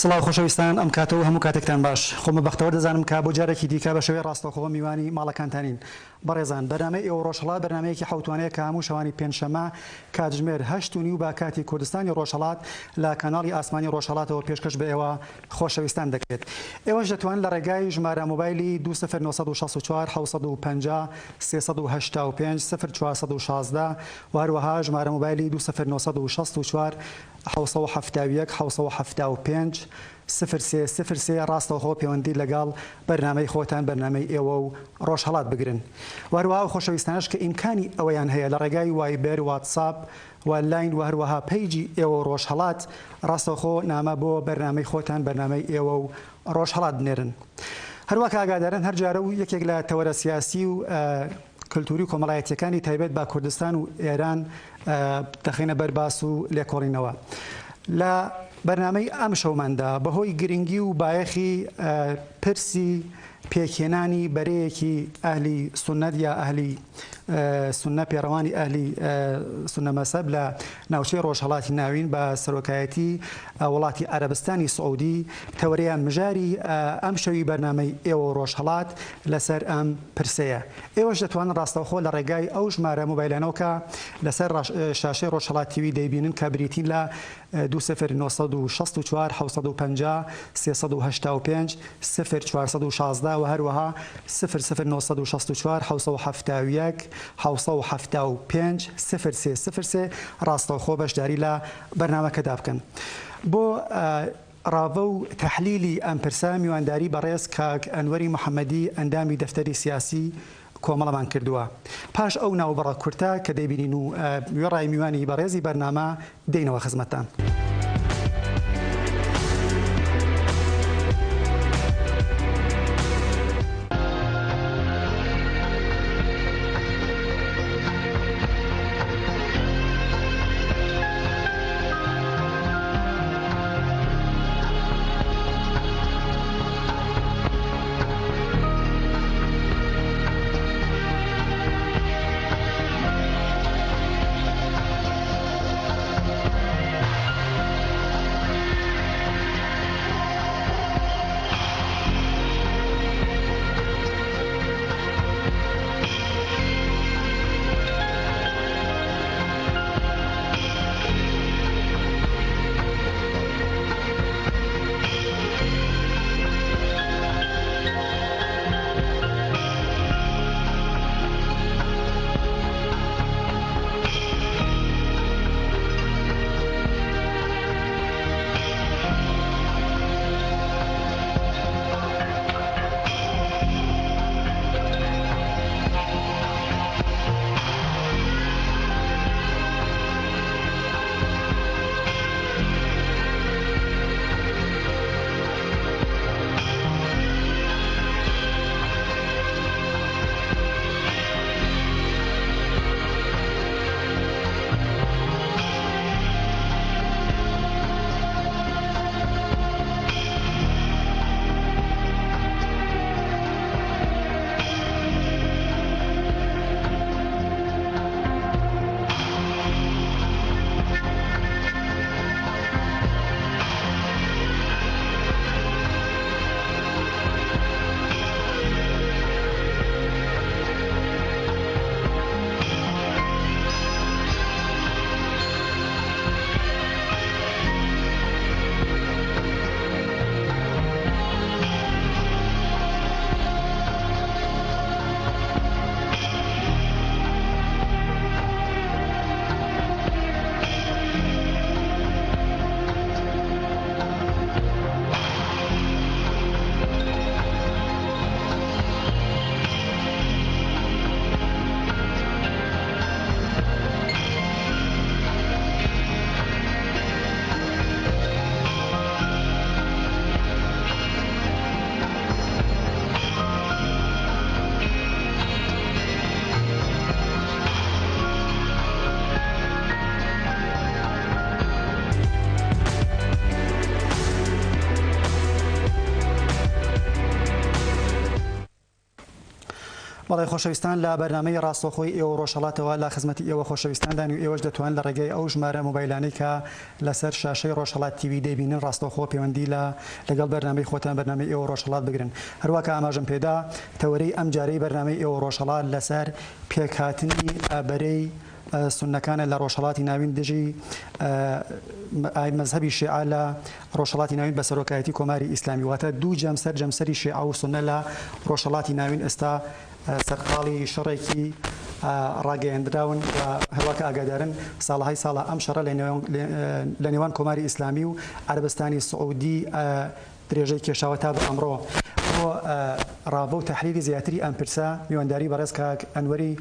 سڵاو خۆشەویستان ئەم کاتەوە هەموو کاتێکتان باش خۆمە بەختەوە دەزانم کا بۆ جارێکی دیکە بە شێوەی ڕاستەوخۆ میوانی ماڵەکانتانین بەڕێزان بەرنامەی ئێوە ڕۆژهەڵات بەرنمەیەکی حوتوانەیە کە هەموو شەوانی پێنجشەمە کاتژمێر 8:30 با کاتی کوردستانی ڕۆژهەڵات لە کاناڵی ئاسمانی ڕۆژهەڵاتەوە پێشکەش بە ئێوە خۆشەویستان دەکرێت. ئێوەش دەتوانن لە ڕێگای ژمارە مۆبایلی 2964 750 385 0416 و هەروەها ژمارە مۆبایلی 2964 771 775 0303 ڕاستەوخۆ پەیوەندی لەگەڵ بەرنامەی خۆتان بەرنامەی ئێوە و ڕۆژهەڵات بگرن. وهروەها خۆشەویستانش کە ئیمکانی ئەوەیان هەیە لە ڕێگای وایبەر واتساپ و لاین و هەروەها پەیجی ئێوە ڕۆژهەڵات ڕاستەوخۆ نامە بۆ بەرنامەی خۆتان بەرنامەی ئێوە و ڕۆژهەڵات بنێرن. هەروەها ئاگادارن هەر جارە و یەکێک لە تەوەرە سیاسی و کللتوری کۆمەڵایەتیەکانی تایبەت با کوردستان و ئێران دەخینە بەرباس و لێکۆڵینەوە. لە بەرنامەی ئەم شەوماندا بەهۆی گرنگی و بایەخی پرسی پێکهێنانی بەرەیەکی ئەهلی سونەت یا ئەهلی سونە پێڕەوانی ئەهلی سونە مەسەب لە ناوچەی ڕۆژهەڵاتی ناوین بە سەرۆکایەتی وڵاتی عەرەبستانی سعودی تەوەرەیان مژاری ئەم شەوی بەرنامەی ئێوە ڕۆژهەڵات لەسەر ئەم پرسەیە. ئێوەش دەتوانن ڕاستەوخۆ لە ڕێگای ئەو ژمارە مۆبایلانەوە کە لەسەر شاشەی ڕۆژهەڵات تیوی دەیبینن کە بریتین لە 2964 750 385 0416 و هەروەها 0964 771 775 0303 ڕاستەوخۆ بەشداری لە بەرنامەکەدا بکەن. بۆ ڕاوە و تەحلیلی ئەم پرسە میوانداری بەڕێز کاک ئەنوەری محەممەدی ئەندامی دەفتەری سیاسی کۆمەڵەمان کردووە. پاش ئەو ناوبەڕە کورتە کە دەیبینین و وێڕای میوانی بەڕێزی بەرنامە دێنەوە خزمەتتان. بەڵێ خۆشەویستان لە بەرنامەی ڕاستەوخۆی ئێوە ڕۆژهەڵاتەوە لە خزمەتی ئێوە خۆشەویستاندان و ئێوەش دەتوانن لە ڕێگەی ئەو ژمارە مۆبایلانەی کە لەسەر شاشەی ڕۆژهەڵات تیوی دەبینن ڕاستەوخۆ پەیوەندی لەگەڵ بەرنامەی خۆتان بەرنامەی ئێوە ڕۆژهەڵات بگرن. هەروەکە ئاماژەم پێدا تەوەرەی ئەم جارەی بەرنامەی ئێوە ڕۆژهەڵات لەسەر پێکهاتنی ئابەرەی سنەکانە لە ڕۆژهەڵاتی ناوین دژی مەزهبی شیعە لە ڕۆژهەڵاتی ناوین بە سەرۆکایەتی کۆماری ئیسلامی، واتە دوو جەمسەری شیعە و سونە لە ڕۆژهەڵاتی ناوین ئێستا سەرقاڵی شەڕێکی ڕاگەیەندراون و هەروەکە ئاگادارن ساڵهای ساڵە ئەم شەڕە لە نێوان کۆماری ئیسلامی و عەرەبستانی سعودی درێژەی کێشاوە تا بە ئەمڕۆ. بۆ ڕابە و تەحلیلی زیاتری ئەم پرسە میوانداری بەڕێز کاک ئەنوەری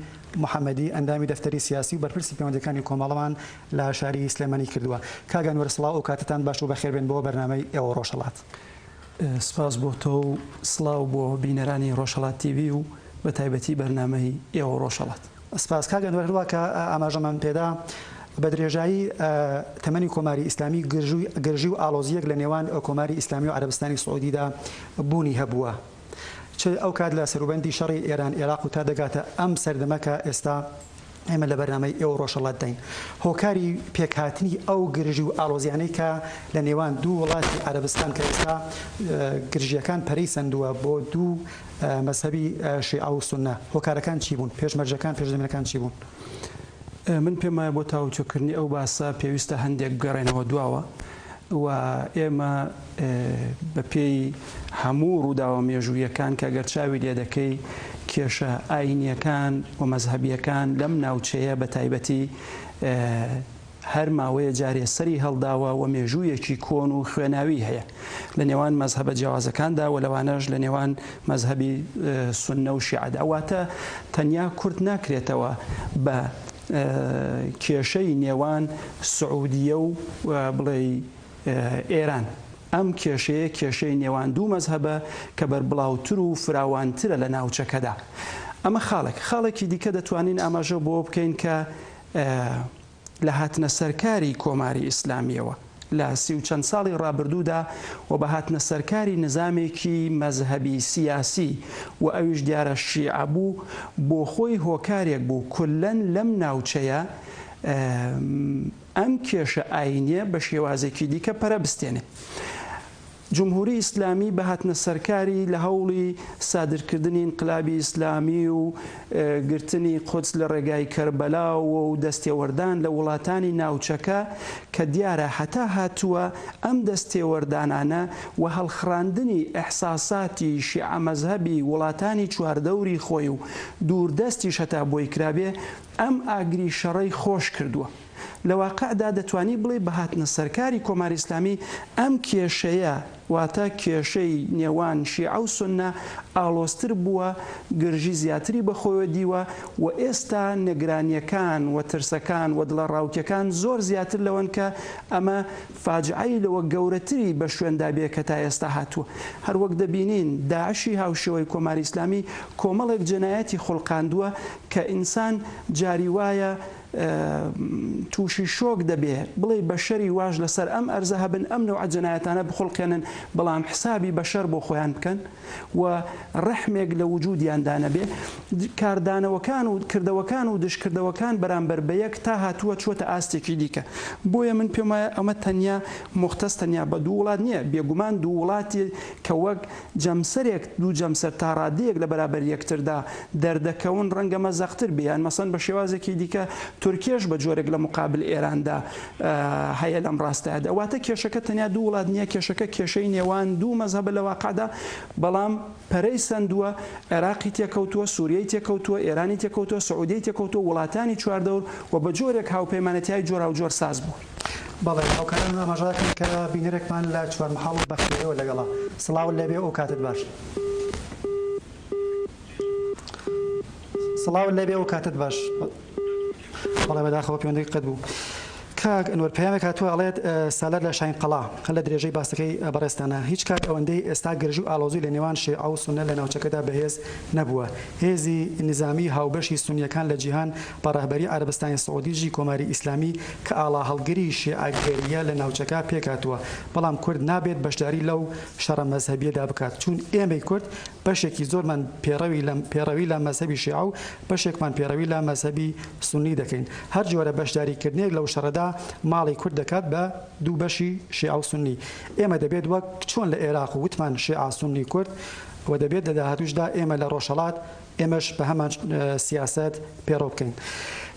محەممەدی ئەندامی دەفتەری سیاسی و بەرپرسی پەیوەندەکانی کۆمەڵەمان لە شاری سلێمانی کردووە. کاک ئەنوەر سڵاو و کاتتان باش و بەخێربێن بۆ بەرنامەی ئێوە ڕۆژهەڵات. سپاس بۆ تۆ و سڵاو بۆ بینەرانی ڕۆژهەڵات تیڤی و بە تایبەتی بەرنامەی ئێوە ڕۆژهەڵات. سپاس کاک ئەنوەر، هەروەکە ئاماژەمان پێدا بە درێژایی تەمەنی کۆماری ئیسلامی گرژی و ئاڵۆزیەک لە نێوان کۆماری ئیسلامی و عەرەبستانی سعودیدا بوونی هەبووە. چ ئەو کات لە سەروبەندی شەڕی ئێران عێراق و تا دەگاتە ئەم سەردەمەکە ئێستا ئێمە لە بەرنامەی ئێوە ڕۆژهەڵات دەین. هۆکاری پێکهاتنی ئەو گرژی و ئاڵۆزیانەی کە لە نێوان دوو وڵاتی عەرەبستان کە ئێستا گرژیەکان پەرەی سندووە بۆ دوو مەزهەبی شیعە و سونە، هۆکارەکان چی بوون؟ پێشمەرجەکان پێشدەمینەکان چی بوون؟ من پێم وایە بۆ تاوچۆکردنی ئەو باسە پێویستە هەندێک بگەڕێنەوە دواوە و ئێمە بە پێی هەموو ڕووداوە مێژوویەکان کە گەرچاوی لێ دەکەی کێشە ئاینیەکان و مەزهەبیەکان لەم ناوچەیە بە تایبەتی هەر ماوەیە جارێ سەری هەڵداوە و مێژوویەکی کۆن و خوێناوی هەیە لە نێوان مەزهەبە جیاوازەکاندا و لەوانەش لە نێوان مەزهەبی سونە و شیعەدا. ئەواتە تەنیا کورت ناکرێتەوە بە کێشەی نێوان سعودیە و بڵێ ئێران. ئەم کێشەیە کێشەی نێوان دوو مەزهەبە کە بەربڵاوتر و فراوانترە لە ناوچەکەدا. ئەمە خاڵێکی دیکە دەتوانین ئاماژە بۆ بکەین کە لە هاتنە سەرکاری کۆماری ئیسلامیەوە لە سی و چەند ساڵی ڕابردوودا و بە هاتنە سەرکاری نظامێکی مەزهەبی سیاسی و ئەویش دیارە شیعە بوو بۆ خۆی هۆکارێک بوو کولەن لەم ناوچەیە ئەم کێشە ئاینیە بە شێوازێکی دیکە پەرەبستێنێ. جمهوری ئیسلامی بە هاتنە سەرکاری لە هەوڵی سادرکردنی انقلابی ئیسلامی و گرتنی قودس لە ڕێگای کەربەلا و دەستێوەردان لە وڵاتانی ناوچەکە کە دیارە هەتا هاتووە ئەم دەستێوەردانانە و هەڵخراندنی ئەحساساتی شیعە مەزهەبی وڵاتانی چواردەوری خۆی و دووردەستی شەتا بۆی کرابێ ئەم ئاگری شەڕەی خۆش کردووە. لە واقعدا دەتوانی بڵێ بە هاتنە سەرکاری کۆماری ئیسلامی ئەم کێشەیە واتە کێشەی نێوان شیعە و سونە ئاڵۆزتر بووە، گرژی زیاتری بەخۆیەوە دیوە و ئێستا نێگرانیەکان و ترسەکان و دڵە ڕاوکیەکان زۆر زیاتر لەوەن کە ئەمە فاجعەی لەوە گەورەتری بە شوێندا بێ کە تا ئێستا هاتووە. هەروەک دەبینین داعشی هاوشێوەی کۆماری ئیسلامی کۆمەڵێک جەنایەتی خوڵقاندووە کە ئینسان جاری وایە تووشی شۆک دەبێ بڵێ بەشەری واژ لەسەر ئەم ئەرزە هەبن ئەم نەوع جەنایەتانە بخڵقێنن بەڵام حسابی بەشەر بۆ خۆیان بکەن و ڕەحمێک لە وجودیاندا نەبێ. کاردانەوەکان و کردەوەکان و دشکردەوەکان بەرامبەر بە یەک تا هاتووە چوەتە ئاستێکی دیکە. بۆیە من پێم وایە ئەمە تەنیا مختص تەنیا بە دوو وڵات نییە، بێگومان دوو وڵاتی کە وەک جەمسەرێک دوو جەمسەر تا ڕادەیەک لە بەرابەر یەکتردا دەردەکەون ڕەنگە مەزەقتر بیان مەسەن بە شێوازێکی دیکە تورکیش بە جۆرێک لە مقابل ئێراندا هەیە لەم ڕاستەیەدا. ئەواتە کێشەکە تەنیا دوو وڵات نییە، کێشەکە کێشەی نێوان دوو مەزهەبە لە واقعدا، بەڵام پەرەی سندووە، عێراقی تێکەوتووە، سووریای تێکەوتووە، ئێرانی تێکەوتووە، سعودیای تێکەوتووە، وڵاتانی چواردەور و بە جۆرێک هاوپەیمانەتیای جۆرا و جۆر ساز بوو. بەڵێ هاوکاران ئاماژەکەن کە بینەرێکمان لە چوارمەحاڵ و بەختیەوە لەگەڵا. سڵاو لەبێ و کاتت باش. سڵاو لەبێ و کاتت باش. بەڵێ بەداخەوە پەیوەندی قەت بوو. کاک ئەنوەر پەیامێک هاتووە ئەڵێت سالار لە شاین قەڵا هەر لە درێژەی باستەکەی بەڕێستانە هیچ کات ئەوەندەی ئێستا گرژی و ئالۆزوی لە نێوان شیعە و سوننە لە ناوچەکەدا بەهێز نەبووە. هێزی نظامی هاوبەشی سونیەکان لە جیهان بە ڕەهبەری عەرەبستانی سەعودیژی کۆماری ئیسلامی کە ئاڵا هەڵگری شیعەگەریە لە ناوچەکە پێکهاتووە، بەڵام کورد نابێت بەشداری لەو شەڕە مەزهەبیەدا بکات، چون ئێمەی کورد بەشێکی زۆرمان پێڕەوی لە مەزهەبی شیعە و بەشێکمان پێڕەوی لە مەزهەبی سونی دەکەین. هەر جۆرە بەشداریکردنێک لەو شەڕەدا ماڵی کورد دەکات بە دوو بەشی شیعە و سونی. ئێمە دەبێت وەک چۆن لە عێراق وتمان شیعە سونی کورد و دەبێت لە داهاتووشدا ئێمە لە ڕۆژهەڵات ئێمەش بە هەمان سیاست پێڕۆ بکەین.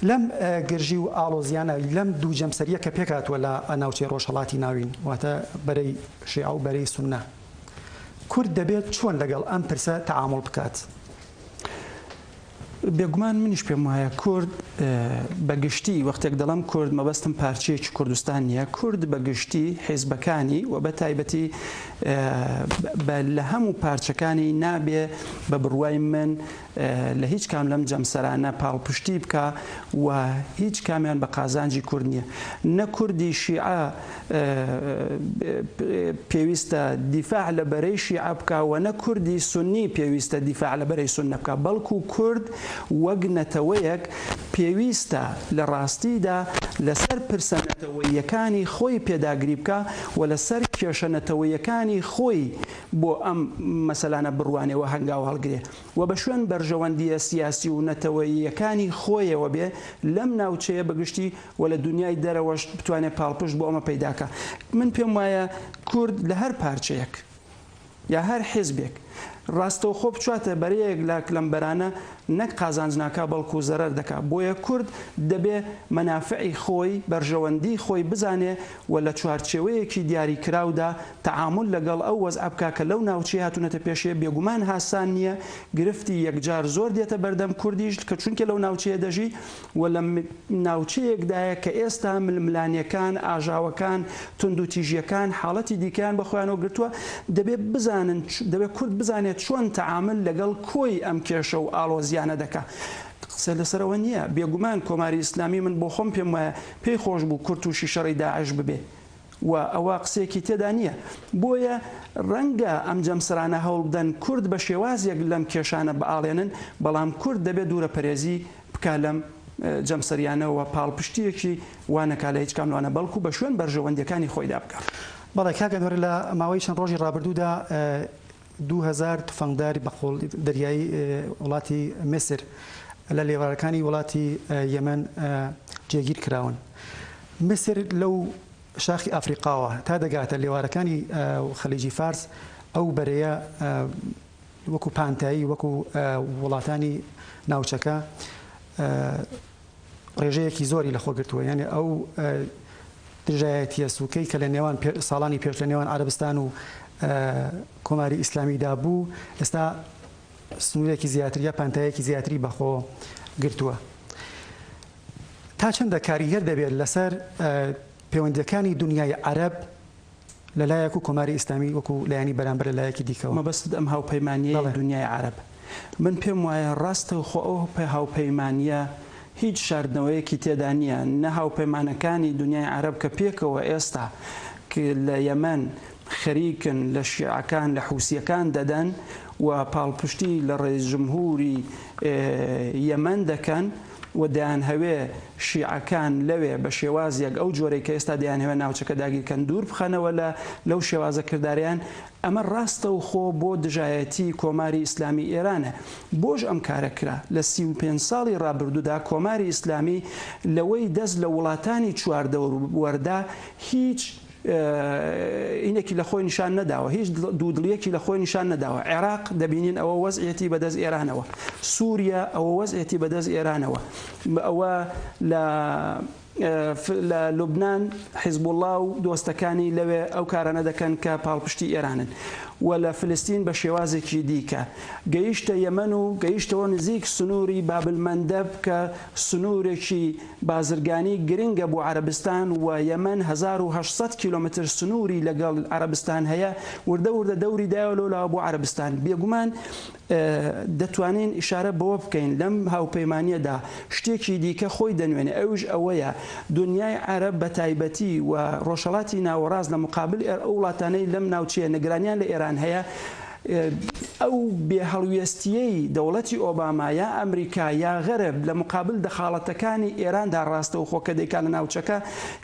لەم گرژی و ئالۆزیانە لەم دوو جەمسەریە کە پێکاتوە لە ناوچەی ڕۆژهەڵاتی ناوین واتە بەرەی شیعە و بەرەی سونە، کورد دەبێت چۆن لەگەڵ ئەم پرسە تەعامڵ بکات؟ بێگومان منیش پێم وایە کورد بەگشتی وەختێک دەڵام کورد مەبەستم پارچەیەکی کوردستان نییە، کورد بەگشتی حیزبەکانی و بە تایبەتی لە هەموو پارچەکانی نابێ بە بڕوای من لە هیچ کام لەم جەمسەرانە پاڵپشتی بکە و هیچ کامیان بە قازانجی کورد نییە. نە کوردی شیعە پێویستە دیفاع لە بەرەی شیعە بکە و نە کوردی سونی پێویستە دیفاع لە بەرەی سونە بکە، بەڵکو کورد وەک نەتەوەیەک پێویستە لە ڕاستیدا لەسەر پرسە نەتەوەیەکانی خۆی پێداگری بکە و لەسەر کێشە نەتەوەیەکانی خۆی بۆ ئەم مەسەلانە بڕوانەوە هەنگاو هەڵگرێ و بە شوێن بەرژەوەندیە سیاسی و نەتەوەیەکانی خۆیەوە بێ لەم ناوچەیە بەگشتی و لە دنیای دەرەوەش بتوانێت پاڵپشت بۆ ئەمە پەیداکە. من پێم وایە کورد لە هەر پارچەیەک یا هەر حیزبێک ڕاستەوە خۆ بچواتە بەرەیەک لە کلەمبەرانە نەک قازانج ناکا بەڵکو زەرەر دەکات. بۆیە کورد دەبێ مەنافعی خۆی بەرژەوەندی خۆی بزانێ و لە چوارچێوەیەکی دیاریکراودا تەعامل لەگەڵ ئەو وەزع بکا کە لەو ناوچەی هاتوونەتە پێشێ. بێگومان هاسان نییە، گرفتی یەکجار زۆر دێتە بەردەم کوردیش کە چونکە لەو ناوچەیە دەژی و لە ناوچەیەکدایە کە ئێستا ململانیەکان ئاژاوەکان تند و تیژیەکان حاڵەتی دیکەیان بەخۆیانەوە گرتووە. دەبێت کورد بزانێت چۆن تەعامل لەگەڵ کۆی ئەم کێشە و ئالۆزیانە دەکا. قسە لەسەرەوە نییە. بێگومان کۆماری ئیسلامی من بۆ خۆم پێم وایە پێی خۆش بوو کورد تووشی شەڕی داعش ببێ و ئەوە قسێکی تێدا نییە. بۆیە ڕەنگە ئەم جەمسەرانە هەوڵ بدەن کورد بە شێوازێک لەم کێشانە بەئاڵێنن، بەڵام کورد دەبێت دوورە پەرێزی بکە لەم جەمسەریانەوە پاڵپشتیەکی وانەکا لە هیچ کاملوانە بەڵکو بە شوێن بەرژەوەندیەکانی خۆیدا بکە. بەڵێ کاکە نوێر لە ماوەی چەند ڕۆژی ڕابردوودا 2000 تفەنگداری بەخۆڵ دەریایی وڵاتی میسر لە لێوارەکانی وڵاتی یەمەن جێگیر کراون. میسر لەو شاخی ئافریقاوە تا دەگاتە لێوارەکانی خەلیجی فارس ئەو بەرەیە وەکو پانتایی وەکو وڵاتانی ناوچەکە ڕێژەیەکی زۆری لەخۆ گرتووە. یعنی ئەو دژایەتیە سوکەی کە لە نێوان ساڵانی پێش لە نێوان عەرەبستان و کۆماری ئیسلامیدا بوو ئێستا سنوورێکی زیاتر یا پانتایەکی زیاتری بەخۆ گرتووە. تا چەندە کاریگەر دەبێت لەسەر پەیوەندیەکانی دنیای عەرەب لەلایەک و کۆماری ئیسلامی وەکو لایەنی بەرامبەر لەلایەکی دیکەوە؟ مەبەست ئەم هاوپەیمانیە دنیای عەرەب من پێم وایە ڕاستە خۆ ئەو هاوپەیمانیە هیچ شاردنەوەیەکی تێدا نییە. نە هاوپەیمانەکانی دنیای عەرەب کە پێکەوە ئێستا لە یەمەن خەریکن لە شیعەکان لە حوسیەکان دەدەن و پاڵپشتی لە ڕێزجمهوری یەمەن دەکەن و دەیان هەوێ شیعەکان لەوێ بە شێوازێک ئەو جۆرەی کە ئێستا دەیان هەوێ ناوچەکە داگیرکەن دوور بخەنەوە لەو شێوازە کرداریان. ئەمە ڕاستە و خۆ بۆ دژایەتی کۆماری ئیسلامی ئێرانە. بۆش ئەم کارە کرا لە 35 ساڵی ڕابردوودا کۆماری ئیسلامی لەوەی دەست لە وڵاتانی چواردە وەردا هیچ اینێکی لە خۆی نیشان نەداوە، هیچ دوودڵیەکی لە خۆی نیشان نەداوە. عێراق دەبینین ئەوە وەزعەتی بەدەست ئێرانەوە، سووریا ئەوە وەزعەتی بەدەست ئێرانەوە، ئەوە لە لوبنان حیزبوڵڵا و دۆستەکانی لەوێ ئەو کارانە دەکەن کە پاڵپشتی ئێرانن و لە فلستین بە شێوازێکی دیکە گەیشتە یەمەن و گەیشتەوە نزیک سنووری بابلمەندەب کە سنوورێکی بازرگانی گرنگە بۆ عەرەبستان و یەمەن 1800 کیلۆمتر سنووری لەگەڵ عەرەبستان هەیە. وردە دەوری دایەوە لەولاوە بۆ عەرەبستان. بێگومان دەتوانین ئیشارە بەوە بکەین لەم هاوپەیمانیەدا شتێکی دیکە خۆی دەنوێنێ ئەوش ئەوەیە دنیای عەرەب بە تایبەتی و ڕۆژهەڵاتی ناوەڕاست لە مقابل ئەو وڵاتانەی لەم ناوچەیە نگرانیان لە ئێران هەیە ئەو بێهەڵوێستیەی دەوڵەتی ئۆباما یا ئەمریکا یا غەرب لە مقابل دەخاڵەتەکانی ئێراندا ڕاستە و خۆکە دەیکان لە ناوچەکە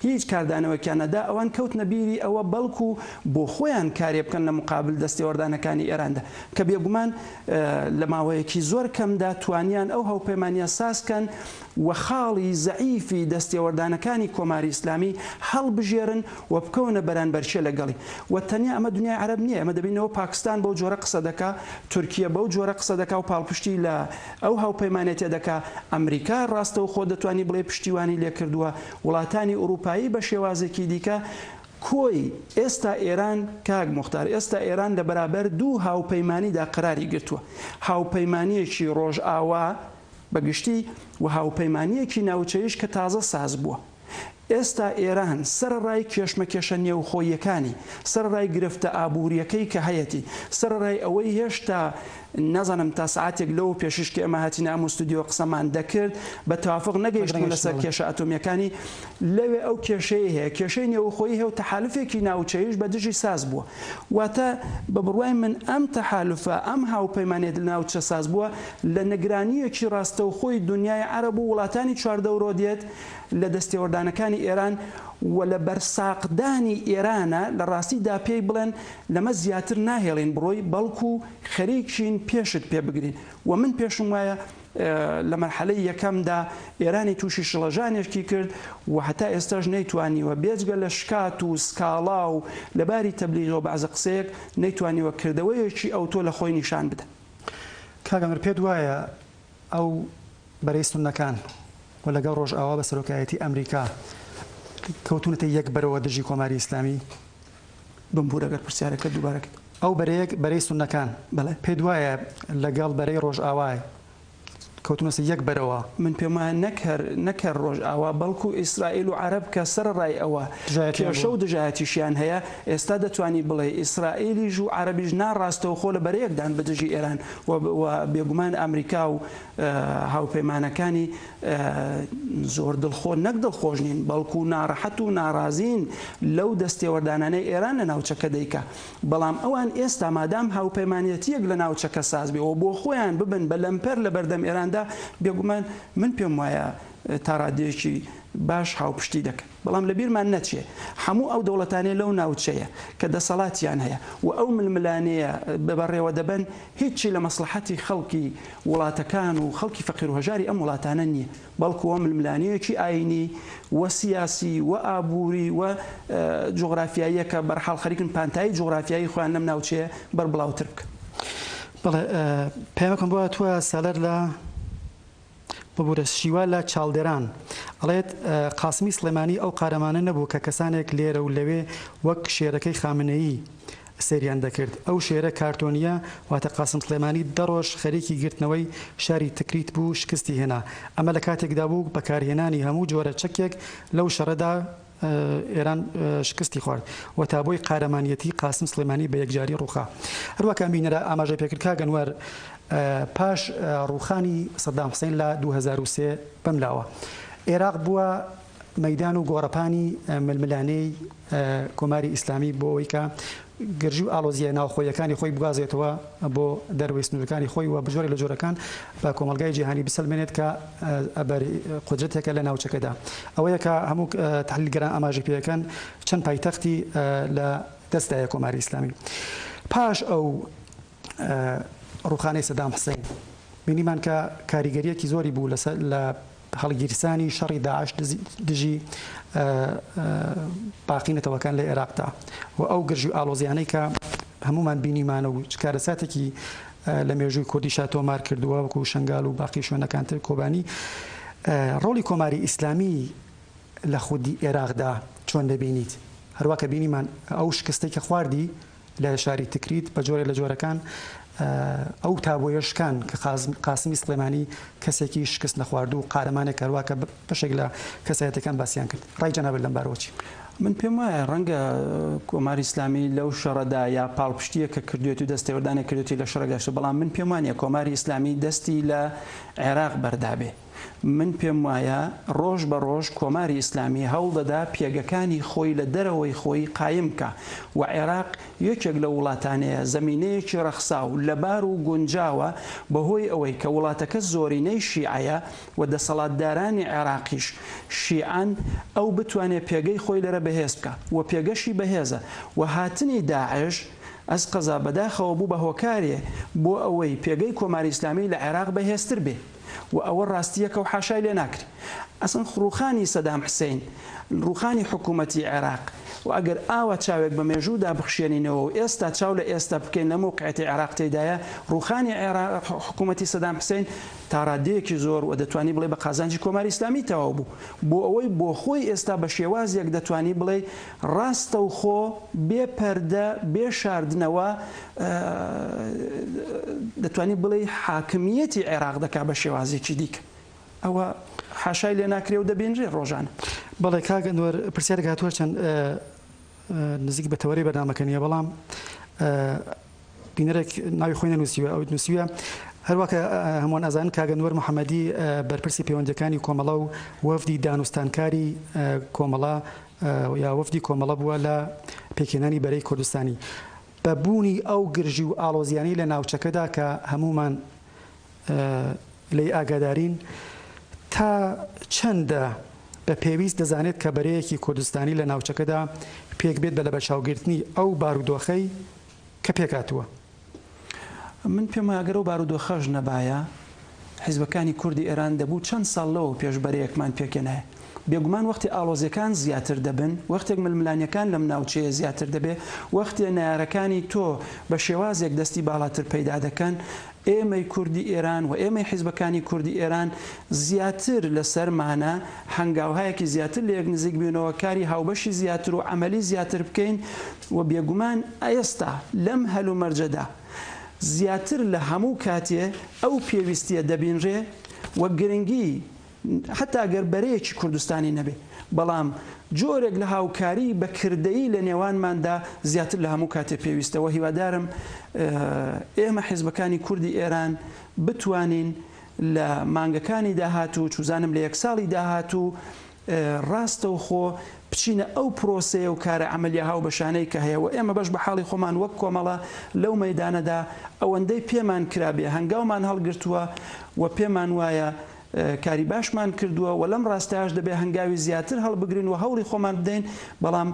هیچ کاردانەوەکیانەدا ئەوان کەوتنە بیری ئەوە بەڵکو بۆ خۆیان کارێ بکەن لە مقابل دەستێوەردانەکانی ئێراندا کە بێگومان لە ماوەیەکی زۆر کەمدا توانیان ئەو هاوپەیمانیە سازکەن و خاڵی زەعیفی دەستێوەردانەکانی کۆماری ئیسلامی هەڵبژێرن و بکەونە بەرانبەرچێ لەگەڵی و تەنیا ئەمە دنیای عەرەب نییە ئەمە دەبینەوە پاکستان بەو جۆرە قسە دەکا تورکیە بەو جۆرە قسە دەکا و پاڵپشتی لە ئەو هاوپەیمانێتێ دەکا ئەمریکا ڕاستە و خۆ دەتوانی بڵێ پشتیوانی لێ کردووە وڵاتانی ئوروپایی بە شێوازێکی دیکە کۆی ئێستا ئێران کاک موختار ئێستا ئێران لە بەرابەر دوو هاوپەیمانیدا قەراری گرتووە هاوپەیمانیەکی ڕۆژئاوا بەگشتی و هاوپەیمانیەکی ناوچەیش کە تازە ساز بووە ئێستا ئێران سەرڕای کێشمەکێشە نێوخۆیەکانی سەرڕای گرفتە ئابوووریەکەی کە هەیەی سەرڕای ئەوەی هێشتا نەزانم تا ساعتێک لەو پێشش کە ئەمە هاتیینە ئەم ستودیۆ قسەمان دەکرد بە تەوافق نەگەیشتن لەسەر کێشە ئەتۆمیەکانی لەوێ ئەو کێشەیە هەیە کێشەی نێوخۆی هەیە و تەحالفێکی ناوچەیش بە دژی ساز بووە واتە بە بڕوای من ئەم تەحالفە ئەم هاوپەیمانێت لە ناوچە ساز بووە لە نەگرانیەکی ڕاستەوخۆی دنیای عەرەب و وڵاتانی چواردەوڕۆ دێت لە دەستێوەردانەکانی ئێران و لە بەرساقدانی ئێرانە لە ڕاستیدا پێی بڵێن لەمە زیاتر ناهێڵین بڕۆی بەڵکو خەریکین پێشت پێ بگرین و من پێشم وایە لە مەرحەلەی یەکەمدا ئێرانی تووشی شڵەژانێکی کرد و هەتا ئێستاش نەیتوانیوە بێجگە لە شکات و سکاڵا و لەباری تەبلیغەوە بەعزە قسەیەک نەیتوانیوە کردەوەیەکی ئەوتۆ لە خۆی نیشان بدە. کاگەمر پێت وایە ئەو بەرەی سونەکان و لەگەڵ ڕۆژئاوا بە سەرۆکایەتی ئەمریکا کەوتونەتە یەک بەرەوە دژی کۆماری ئیسلامی بمبورەگەر پرسیارەکە دووبارەکەت ئەو بەرەی سونەکان بەڵێ پێت وایە لەگەڵ بەرەی ڕۆژئاوای کەوتونەسە یەک بەرەوە من پێم وایە نەکەر ڕۆژئاوا بەڵکو ئیسرائیل و عەرەب کە سەرڕای ئەوە کێشە و دژایەتیشیان هەیە ئێستا دەتوانی بڵێ ئیسرائیلیش و عەرەبیش ناڕاستەوە خۆ لە بەرەیەکدان بە دژی ئێران و بێگومان ئەمریکا و هاوپەیمانەکانی زۆر دڵخۆ نەک دڵخۆش نین بەڵکو ناڕەحەت و ناڕازین لەو دەستێوەردانانەی ئێران لە ناوچەکە دەیکا بەڵام ئەوان ئێستا مادام هاوپەیمانەتیەک لە ناوچەکە ساز بێەوە بۆ خۆیان ببن بە لەمپەر لە بەردەم ئێراندا بێگومان من پێم وایە تا ڕادێکی باش هاوپشتی دەکەن بەڵام لە بیرمان نەچێ هەموو ئەو دەوڵەتانەی لەو ناوچەیە کە دەسەڵاتیان هەیە و ئەو ململانەیە بەڕێوە دەبن هیچی لە مەسلحەتی خەڵکی وڵاتەکان و خەڵکی فەقیر و هەژاری ئەم وڵاتانە نییە بەڵکو ئەو ململانەیەکی ئاینی و سیاسی و ئابووری و جوغرافیاییە کە بەرحاڵ خەریکن پانتایی جوغرافیایی خۆیان لەم ناوچەیە بەربڵاوتر بکەن. بەڵێ پێمەکەم بووە توە سالەر لە ببوورە شیوا لە چاڵدێران ئەڵێت قاسمی سلێمانی ئەو قارەمانە نەبوو کە کەسانێک لێرە و لەوێ وەک شێرەکەی خامنەیی سەریان دەکرد ئەو شێرە کارتۆنیە واتە قاسم سلێمانی دەڕۆژ خەریکی گرتنەوەی شاری تکریت بوو شکستی هێنا ئەمە لە کاتێکدا بوو بەکارهێنانی هەموو جۆرە چەکێک لەو شەڕەدا ئێران شکستی خوارد و تا بۆی قارەمانیەتی قاسم سلێمانی بە یەکجاری ڕووخا هەروەکە بینەرە ئاماژەی پێکرد کاگەنوەر پاش ڕووخانی سەدام حوسێن لە 2003 بەملاوە عێراق بووە مەیدان و گۆڕەپانی ململانەی کۆماری ئیسلامی بۆ ئەوەی کە گرژی و ئالۆزیە ناوخۆیەکانی خۆی بگازێتەوە بۆ دەروی سنوورەکانی خۆی و بژۆری لە جۆرەکان بە کۆمەلگای جیهانی بسەلمێنێت کە قودرەتێکە لە ناوچەکەدا ئەوەیە کە هەموو تحلیلگەران ئاماژەی پێەکەن چەند پایتەختی لە دەستدایە کۆماری ئیسلامی پاش ئەو ڕووخانەی سەدام حوسێن بینیمان کە کاریگەریەکی زۆری بوو لە هەڵگیرسانی شەڕی داعش دژی باقینەتەوەکان لە عێراقدا و ئەو گرژی و ئالۆزیانەی کە هەمومان بینیمانە و کارەساتێکی لە مێژووی کوردیشا تۆمار کردووە وەکو شنگال و باقی شوێنەکانتر کۆبانی ڕۆڵی کۆماری ئیسلامی لە خودی عێراقدا چۆن دەبینیت هەروەکە بینیمان ئەو شکستەی کە خواردی لە شاری تکریت بە جۆرە لە جۆرەکان ئەو تابۆیشکان کە قاسمی سلێمانی کەسێکی شکست نەخواردو و قارەمانێک هەروەکە بەشێک لە کەسایەتەکان باسییان کرد ڕای جەنابەت لەم بارەوەچی من پێم وایە ڕەنگە کۆماری ئیسلامی لەو شەڕەدا یا پاڵپشتیە کە کردوێت و دەستێوەردانە کردوێتی لە شەڕگەشتە بەڵام من پێم وانە کۆماری ئیسلامی دەستی لە عێراق بەردابێ من پێم وایە ڕۆژ بە ڕۆژ کۆماری ئیسلامی هەوڵ دەدا پێگەکانی خۆی لە دەرەوەی خۆی قایم بکە و عێراق یەکێک لە وڵاتانەیە زەمینەیەکی ڕەخسا و لەبار و گونجاوە بەهۆی ئەوەی کە وڵاتەکە زۆرینەی شیعەیە و دەسەڵاتدارانی عێراقیش شیعان ئەو بتوانێت پێگەی خۆی لەرە بەهێز بکە و پێگەشی بەهێزە و هاتنی داعش ئەس قەزا بەداخەوە بوو بە هۆکارێ بۆ ئەوەی پێگەی کۆماری ئیسلامی لە عێراق بەهێزتر بێ و ئەوە ڕاستیەکە و حاشای لێ ناکرێت ئەسن ڕوخانی سەدام حسین ڕوخانی حکوومەتی عێراق و ئەگەر ئاوە چاوێک بە مێژوودا بخشێنینەوە و ئێستا چاو لە ئێستا بکەین لە موقعەتی عێراق تێدایە ڕوخانی حکوومەتی سەدام حسین تا ڕادەیەکی زۆر و دەتوانی بڵێ بە قازانجی کۆماری ئیسلامی تەواو بوو بۆ ئەوەی بۆ خۆی ئێستا بە شێوازێک دەتوانی بڵێ ڕاستە و خۆ بێ پەردە بێ شاردنەوە دەتوانی بڵێ حاکمیەتی عێراق دەکا بە شێوازێکی دیکە ئەوە حاشای لێ ناکرێ و دەبێنرێ ڕۆژانە بەڵێ کاگەنوەر پرسیارێک هاتووە چەند نزیک بە تەوەری بەرنامەکە نیە بەڵام بینەرێک ناوی خۆی نەنووسیوە ئەو نووسیوە هەروەکە هەمووان ئەزان کاگەنوەر محەممەدی بەرپرسی پەیوەندەکانی کۆمەڵە و وەفدی دانوستانکاری کۆمەڵە یا وەفدی کۆمەڵە بووە لە پێکێنانی بەرەی کوردستانی بەبوونی ئەو گرژی و ئاڵۆزیانی لە ناوچەکەدا کە هەمومان لی ئاگادارین تا چەندە بە پێویست دەزانێت کە بەرەیەکی کوردستانی لە ناوچەکەدا پێک بێت بە لە بەرچاوگرتنی ئەو بارودۆخەی کە پێکاتووە من پێم ئەگەر ئەو بارودۆخەش نەبایە حیزبەکانی کوردی ئێران دەبوو چەند ساڵ لەوە پێشبەرەیەکمان پێکێنایە بێگومان وەختی ئاڵۆزیەکان زیاتر دەبن وەختێک ململانیەکان لەم ناوچەیە زیاتر دەبێ وەختی نارەکانی تۆ بە شێوازێک دەستی باڵاتر پەیدا دەکەن ئێمەی کوردی ئێران و ئێمەی حیزبەکانی کوردی ئێران زیاتر لەسەرمانە هەنگاوهایەکی زیاتر لە یەک نزیک بوونەوە کاری هاوبەشی زیاتر و عەمەلی زیاتر بکەین و بێگومان ئێستا لەم هەلومەرجەدا زیاتر لە هەموو کاتێ ئەو پێویستیە دەبینرێ وە گرنگی حتا ئەگەر بەرەیەکی کوردستانی نەبێ بەڵام جۆرێک لە هاوکاری بە کردەیی لە نێوانماندا زیاتر لە هەموو کاتێ پێویستەوە هیوادارم ئێمە حیزبەکانی کوردی ئێران بتوانین لە مانگەکانی داهاتوو چوزانم لە یەک ساڵی داهاتوو ڕاستە و خۆ بچینە ئەو پرۆسەیە و کارە عەمەلیە هاو بەشانەی کە هەیە و ئێمە بەش بە حاڵی خۆمان وەک کۆمەڵە لەو مەیدانەدا ئەوەندەی پێمان کرابێ هەنگاومان هەڵگرتووە و پێمان وایە کاری باشمان کردووە و لەم ڕاستەیەش دەبێ هەنگاوی زیاتر هەڵبگرین و هەوڵی خۆمان بدەین بەڵام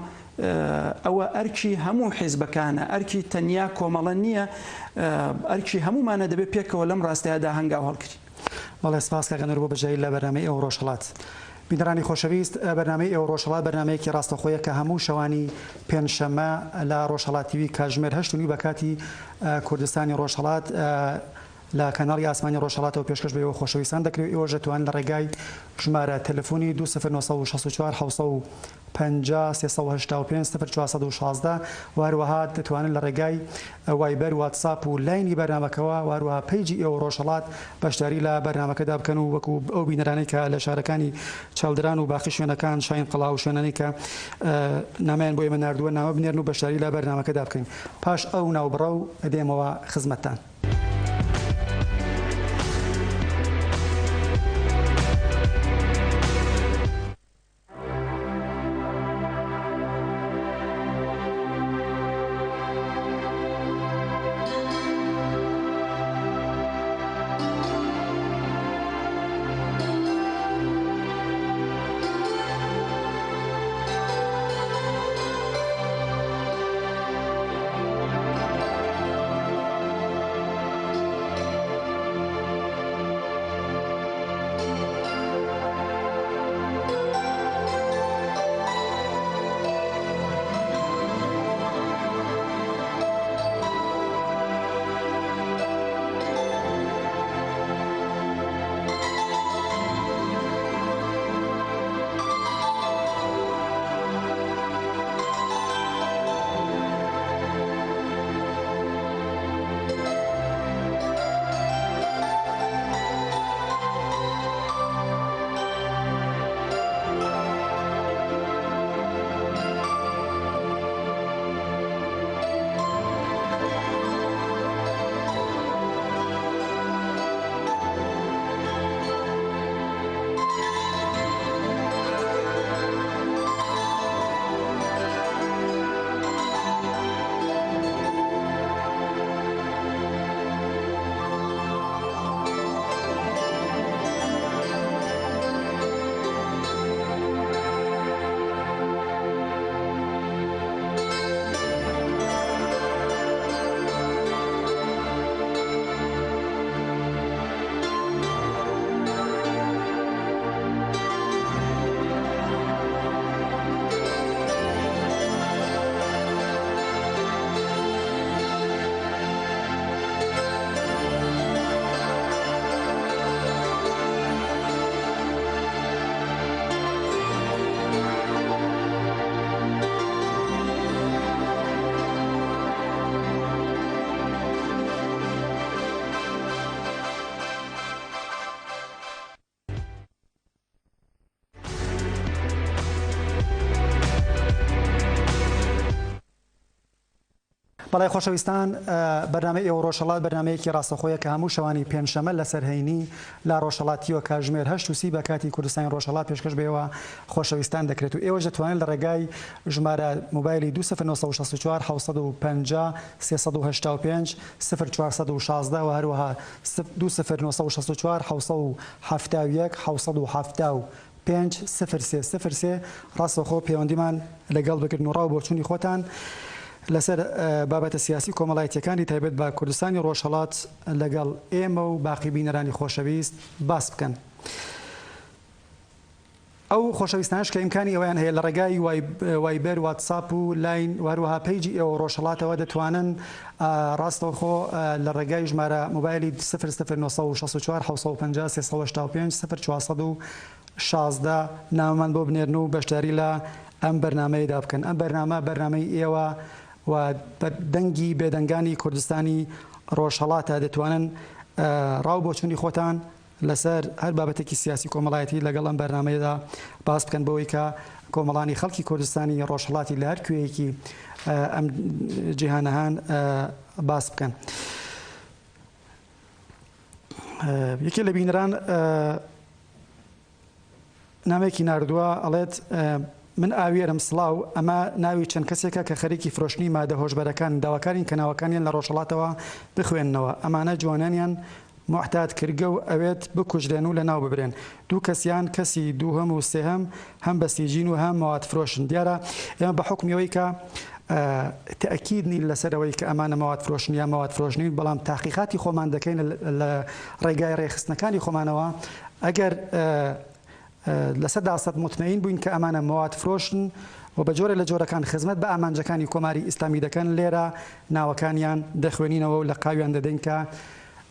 ئەوە ئەرکی هەموو حیزبەکانە ئەرکی تەنیا کۆمەڵە نییە ئەرکی هەمومانە دەبێت پێکەوە لەم ڕاستەیەدا هەنگاو هەڵگرین بەڵێ سپاس کاگەنوەر بۆ بەجێی لە بەرنامەی ئەو ڕۆژهەڵات بینەرانی خۆشەویست بەرنامەی ئەو ڕۆژهەڵات بەرنمەیەکی ڕاستەخۆیە کە هەموو شەوانی پێنجشەممە لە ڕۆژهەڵات تیوی کاتژمێر 8:30 بە کاتی کوردستانی ڕۆژهەڵات لە کەناڵی ئاسمانی ڕۆژهەڵاتەوە پێشکەش بێەوە خۆشەویستان دەکرێت ئێوە دەتوانن لە ڕێگای ژمارە تەلەفۆنی 2964 755 واروەها دەتوانن لە ڕێگای وایبەر واتساپ و لاینی بەرنامەکەەوە واروەها پیجی ئێوە ڕۆژهەڵات بەشداری لە بەرنامەکەدا بکەن و وەکو ئەو بینەرانەی کە لە شارەکانی چاودران و باقی شوێنەکان شاین قەڵا و شوێنانی کە نامیان بۆ ئێمە ناردووە ناوە بنێرن و بەشداری لە بەرنامەکەدا بکەین پاش ئەو ناوبڕە و ئەدێمەوە خزمەتتان. بەڵای خۆشەویستان بەرنامەی ئێوە ڕۆژهەڵات بەرنمەیەکی ڕاستەخۆیە کە هەموو شەوانی پێنجشەمە لەسەر هەینی لا ڕۆژهەڵاتیەوە کاتژمێر 8:30 بە کاتی کوردستانی ڕۆژهەڵات پێشکەش بێەوە خۆشەویستان دەکرێت و ئێوەش دەتوانن لە ڕێگای ژمارە موبایلی 2964 750 385 0416 و هەروەها 2964 771 775 ڕاستەخۆ پەیوەندیمان لەگەڵ بکردن و ڕاو بۆچوونی خۆتان لەسەر بابەتە سیاسی کۆمەڵایەتیەکانی تایبەت بە کوردستانی ڕۆژهەڵات لەگەڵ ئێمە و باقی بینەرانی خۆشەویست باس بکەن. ئەو خۆشەویستانش کە ئیمکانی ئەویان هەیە لە ڕێگای وایبەر واتساپ و لاین وهروەها پەیجی ئێوە ڕۆژهەڵاتەوە دەتوانن ڕاستەوخۆ لە ڕێگای ژمارە موبایلی 0964 750 385 0416 نامەمان بۆ بنێرن و بەشداری لە ئەم بەرنامەیەدا بکەن. ئەم بەرنامەی ئێوە و دەنگی بێدەنگانی کوردستانی ڕۆژهەڵاتە دەتوانن ڕاو بۆچوونی خۆتان لەسەر هەر بابەتێکی سیاسی کۆمەڵایەتی لەگەڵ ئەم بەرنامەیەدا باس بکەن بەوەی کە کۆمەڵانی خەڵکی کوردستانی ڕۆژهەڵاتی لە هەر کوێیەکی ئەم جیهانەهان باس بکەن. یەکێ لە بینەران نامێکی ناردووە ئەڵێت من ئاوێرم سڵاو ئەمە ناوی چەند کەسێکە کە خەریکی فرۆشتنی مادە هۆشبەرەکان داواکارین کە ناوەکانیان لە ڕۆژهەڵاتەوە بخوێننەوە ئەمانە جوانانیان محتات کردگە و ئەوێت بکوژرێن و لە ناو ببرێن. دوو کەسیان کەسی دووهەم و سێهەم هەم بە سیژین و هەم مواد فرۆشن. دیارە ئێمە بە حکمیەوەی کە تەئکید نین لەسەرەوەی کە ئەمانە مواد فرۆشن یا مواد فرۆشنین بەڵام تاقیقاتی خۆمان دەکەین لە ڕێگای ڕێخستنەکانی خۆمانەوە ئەگەر لەسەر داست مطمئین بووین کە ئەمانە مواد فرۆشن و بە جۆرە لە جۆرەکان خزمەت بە ئامانجەکانی کۆماری ئیسلامی دەکەن لێرە ناوەکانیان دەخوێنینەوە و لە قاویان دەدەین کە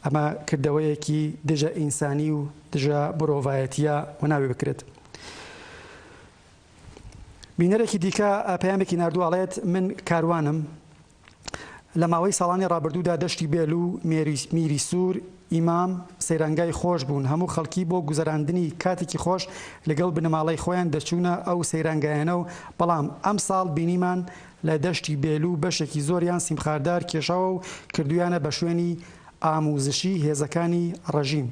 ئەمە کردەوەیەکی دژە ئینسانی و دژە مرۆڤایەتیە و ناوی بکرێت. بینەرێکی دیکە پەیامێکی ناردووەڵێت من کاروانم لە ماوەی ساڵانی ڕابردوودا دەشتی بێل و میری سوور ئیمام سەیرانگای خۆش بوون. هەموو خەڵکی بۆ گوزەراندنی کاتێکی خۆش لەگەڵ بنەماڵەی خۆیان دەچوونە ئەو سەیرانگایانە و بەڵام ئەم ساڵ بینیمان لە دەشتی بێل و بەشێکی زۆریان سیمخاردار کێشاوە و کردویانە بە شوێنی ئاموزشی هێزەکانی ڕەژیم.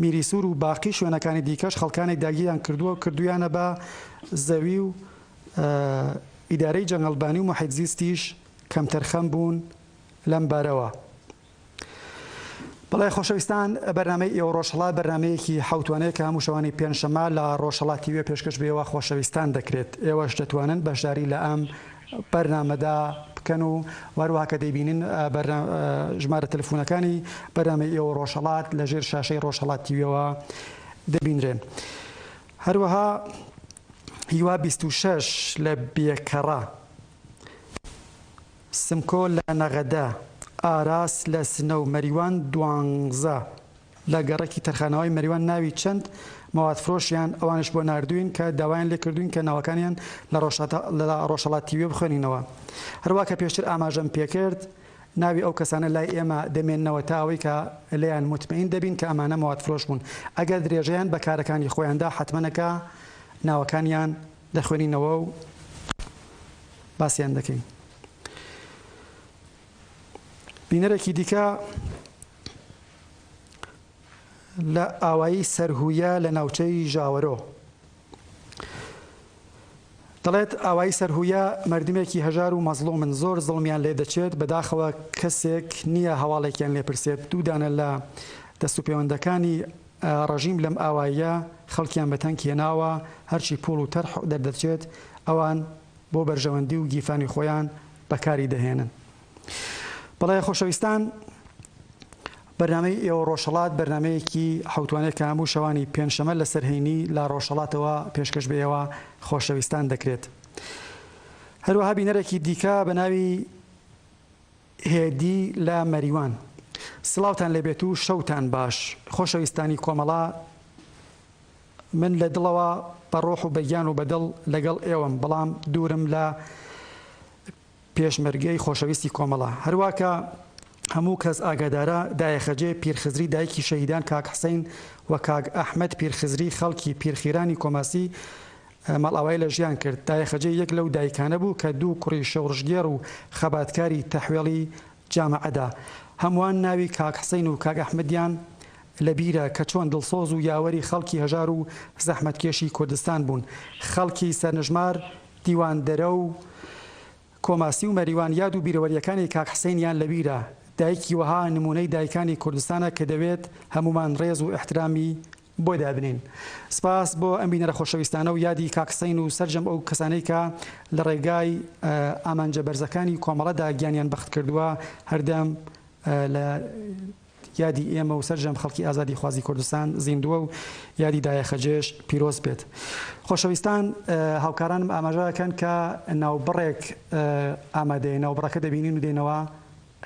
میری سوور و باقی شوێنەکانی دیکەش خەڵکانی داگیریان کردووە و کردویانە بە زەوی و ئیدارەی جەنگەڵبانی و محیتزیستیش کەمتەرخەم بوون لەم بارەوە. بەڵای خۆشەویستان بەرنامەی ئێوە ڕۆژهەڵات بەرنمەیەکی حوتوانەیە کە هەموو شەوانی پێنجشەمە لە ڕۆژهەڵاتیوێ پێشکەش بێەوە خۆشەویستان دەکرێت. ئێوەش دەتوانن بەشداری لە ئەم بەرنامەدا بکەن و وەروها کە دەیبینن ژمارە تەلەفۆنەکانی بەرنامەی ئێوە ڕۆژهەڵات لە ژێر شاشەی ڕۆژهەڵاتیوێەوە دەبینرێن. هەروەها هیوا 26 لە بێکەڕە، سمکۆ لە نەغەدە، ئاراس لە سنە و مەریوان 12 لە گەڕێکی تەرخانەوەی مەریوان ناوی چەند مواد فرۆشیان ئەوانش بۆ نردوین کە داوایان لێ کردوین کە ناوەکانیان لە ڕۆژهەڵاتیوێ بخوێنینەوە. هەروە کە پێشتر ئاماژەم پێکرد ناوی ئەو کەسانە لای ئێمە دەمێننەوە تا ئەوەی کە لێیان مطمئین دەبین کە ئەمانە مواد فرۆش بوون. ئەگەر درێژەیان بە کارەکانی خۆیاندا حتمەنەکە ناوەکانیان دەخوێنینەوە و باسییان دەکەین. بینەرێکی دیکە لە ئاوایی سەرهویە لە ناوچەی ژاوەرۆ دەڵێت ئاوایی سەرهویە مردمێکی هەژار و مەزڵومن زۆر زڵمیان لێ دەچێت بەداخەوە کەسێک نییە هەواڵێکیان لێ پرسێت. دوودانە لە دەست و پەیوەندەکانی ڕژیم لەم ئاواییە خەڵکیان بەتەنگ هێناوە هەرچی پوڵ و تەرح دەردەچێت ئەوان بۆ بەرژەوەندی و گیفانی خۆیان بەکاری دەهێنن. بەڵای خۆشەویستان بەرنامەی ئێوە ڕۆژهەڵات بەرنمەیەکی حوتوانەیە کە هەموو شەوانی پێنجشەمە لەسەر هەینی لە ڕۆژهەڵاتەوە پێشکەش بێەوە خۆشەویستان دەکرێت. هەروەها بینەرێکی دیکە بە ناوی هێدی لە مەریوان، سڵاوتان لێبێت و شەوتان باش. خۆشەویستانی کۆمەڵا من لە دڵەوە بە ڕۆح و بەگیان و بەدڵ لەگەڵ ئێوەم بەڵام دوورم لە پێشمەرگەی خۆشەویستی کۆمەڵا. هەروواکە هەموو کەس ئاگادارە دایەخەجێ پیرخزری دایکی شەهیدان کاک حسەین و کاک ئەحمەد پیرخزری خەڵکی پیرخیرانی کۆماسی ماڵاوای لە ژیان کرد. دایەخەجێ یەک لەو دایکانە بوو کە دوو کوڕی شەوڕژگێر و خەباتکاری تەحوێڵی جامەعەدا. هەمووان ناوی کاک حسەین و کاک ئەحمەدیان لەبیرە کە چۆن دڵسۆز و یاوەری خەڵکی هەژار و زەحمەتکێشی کوردستان بوون. خەڵکی سەرنژمار، دیواندەرە و کۆماسی و مەریوان یاد و بیرەوەریەکانی کاک حسەینیان لەبیرە. دایکی وەها نمونەی دایکانی کوردستانە کە دەوێت هەمومان ڕێز و احترامی بۆ دابنین. سپاس بۆ ئەم بینەرە خۆشەویستانە و یادی کاک حسەین و سەرجەم ئەو کەسانەی کە لە ڕێگای ئامانجە بەرزەکانی کۆمەڵەدا گیانیان بەخت کردووە هەردەم لە یادی ئێمە و سەرجەم خەڵکی ئازادی خوازی کوردستان زیندووە و یادی دایەخەجێش پیرۆز بێت. خۆشەویستان، هاوکارانم ئاماژەکەن کە ناوبڕێک ئامادەیە، ناوبڕەکە دەبینین و دێنەوە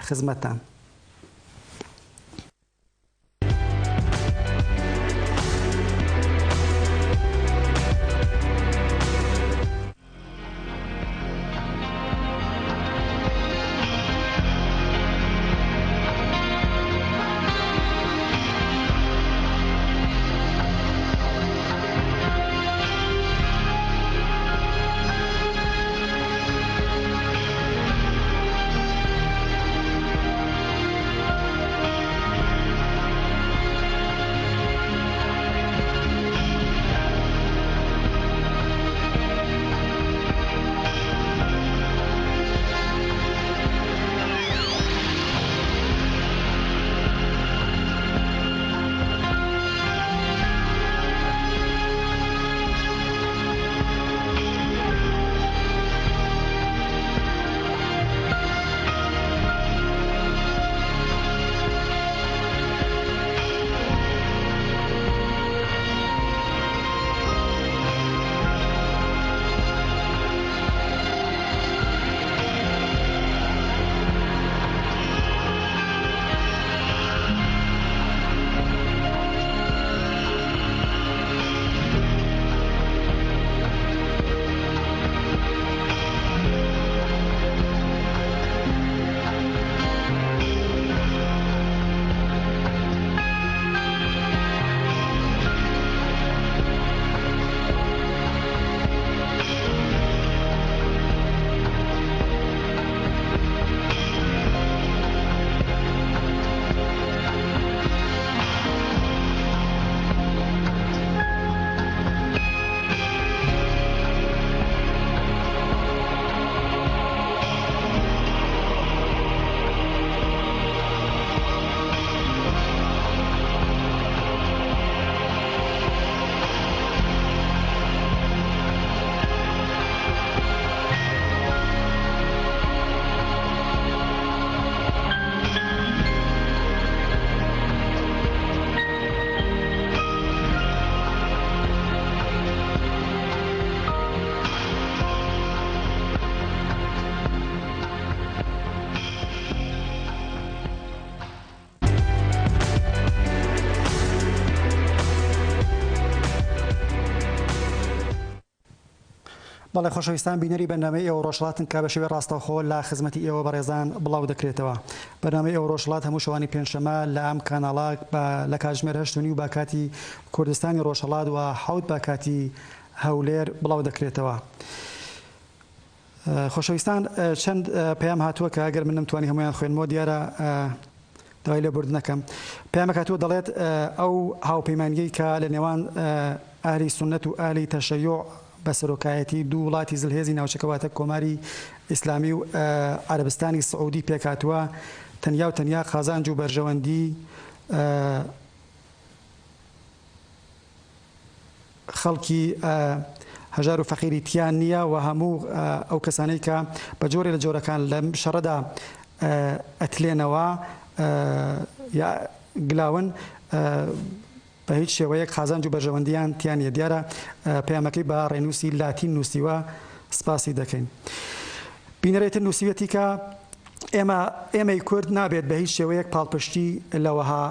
خزمەتتان. بەڵێ خۆشەویستان، بینەری بەرنامەی ئێوە ڕۆژهەڵاتن کە بە شێوەی ڕاستەوخۆ لە خزمەتی ئێوە بەڕێزان بڵاو دەکرێتەوە. بەرنامەی ئێوە ڕۆژهەڵات هەموو شەوانی پێنجشەمە لە ئەم کاناڵا لە کاتژمێر 8:30 و باکاتی کوردستانی ڕۆژهەڵات و 7 باکاتی هەولێر بڵاو دەکرێتەوە. خۆشەویستان، چەند پەیام هاتووە کە ئەگەر من نەمتوانی هەمویان خوێنمەوە دیارە داوای لێبوردنەکەم. پەیامێک هاتووە دەڵێت ئەو هاوپەیمانیەی کە لە نێوان ئاهلی سونەت و ئاهلی تەشەیوع بە سەرۆکایەتی دوو وڵاتی زلهێزی ناوچەکەواتە کۆماری ئیسلامی و عەرەبستانی سعودی پێکهاتووە تەنیا و تەنیا قازانج و بەرژەوەندی خەڵکی هەژار و فەقیری تیان نییە و هەموو ئەو کەسانەی کە بە جۆرێ لە جۆرەکان لە شەڕەدا ئەتلێنەوە یا گلاون بە هیچ شێوەیەک قازانج و بەرژەوەندیان تیانە. دیارە پەیامەکەی بە ڕێنووسی لاتین نووسیوە، سپاسی دەکەین. بینەرێتر نووسیوەتی کە ئێمەی کورد نابێت بە هیچ شێوەیەک پاڵپشتی لەوەها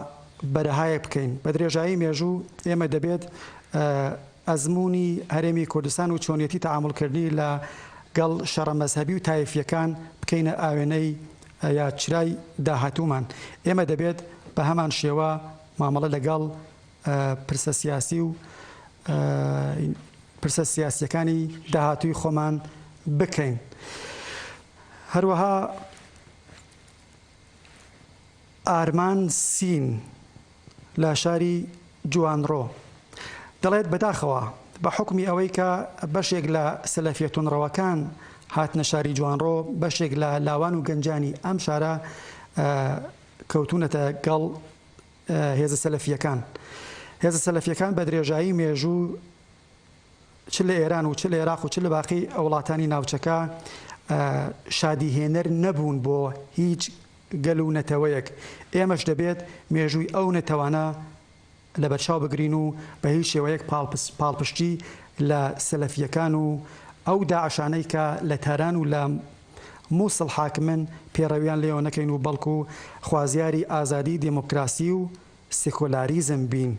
بەرەهایە بکەین. بە درێژایی مێژوو ئێمە دەبێت ئەزمموی هەرێمی کوردستان و چۆنیەتی تەعامڵکردنی لە گەڵ شەڕە مەزهەبی و تایفیەکان بکەینە ئاوێنەی یا چرای داهاتوومان. ئێمە دەبێت بە هەمان شێوە مامەڵە لەگەڵ پرسە سیاسی و پرسە سیاسیەکانی داهاتووی خۆمان بکەین. هەروەها ئارمان سین لە شاری جوانڕۆ دەڵێت بەداخەوە بە حکمی ئەوەی کە بەشێک لە سەلەفیەتونڕەوەکان هاتنە شاری جوانڕۆ، بەشێک لە لاوان و گەنجانی ئەم شارە کەوتونەتە گەڵ هێزە سەلەفیەکان. هێزە سەلەفیەکان بە درێژایی مێژوو چ لە ئێران و چ لە عێراق و چ لە باقی وڵاتانی ناوچەکە شادیهێنەر نەبوون بۆ هیچ گەل و نەتەوەیەک. ئێمەش دەبێت مێژووی ئەو نەتەوانە لە بەرچاو بگرین و بە هیچ شێوەیەک پاڵپشتی لە سەلەفیەکان و ئەو داعشانەی کە لە تاران و لە مووسڵ حاکمن پێڕەویان لێەوە نەکەین و بەڵکو خوازیاری ئازادی، دموکراسی و سێکۆلاریزم بین.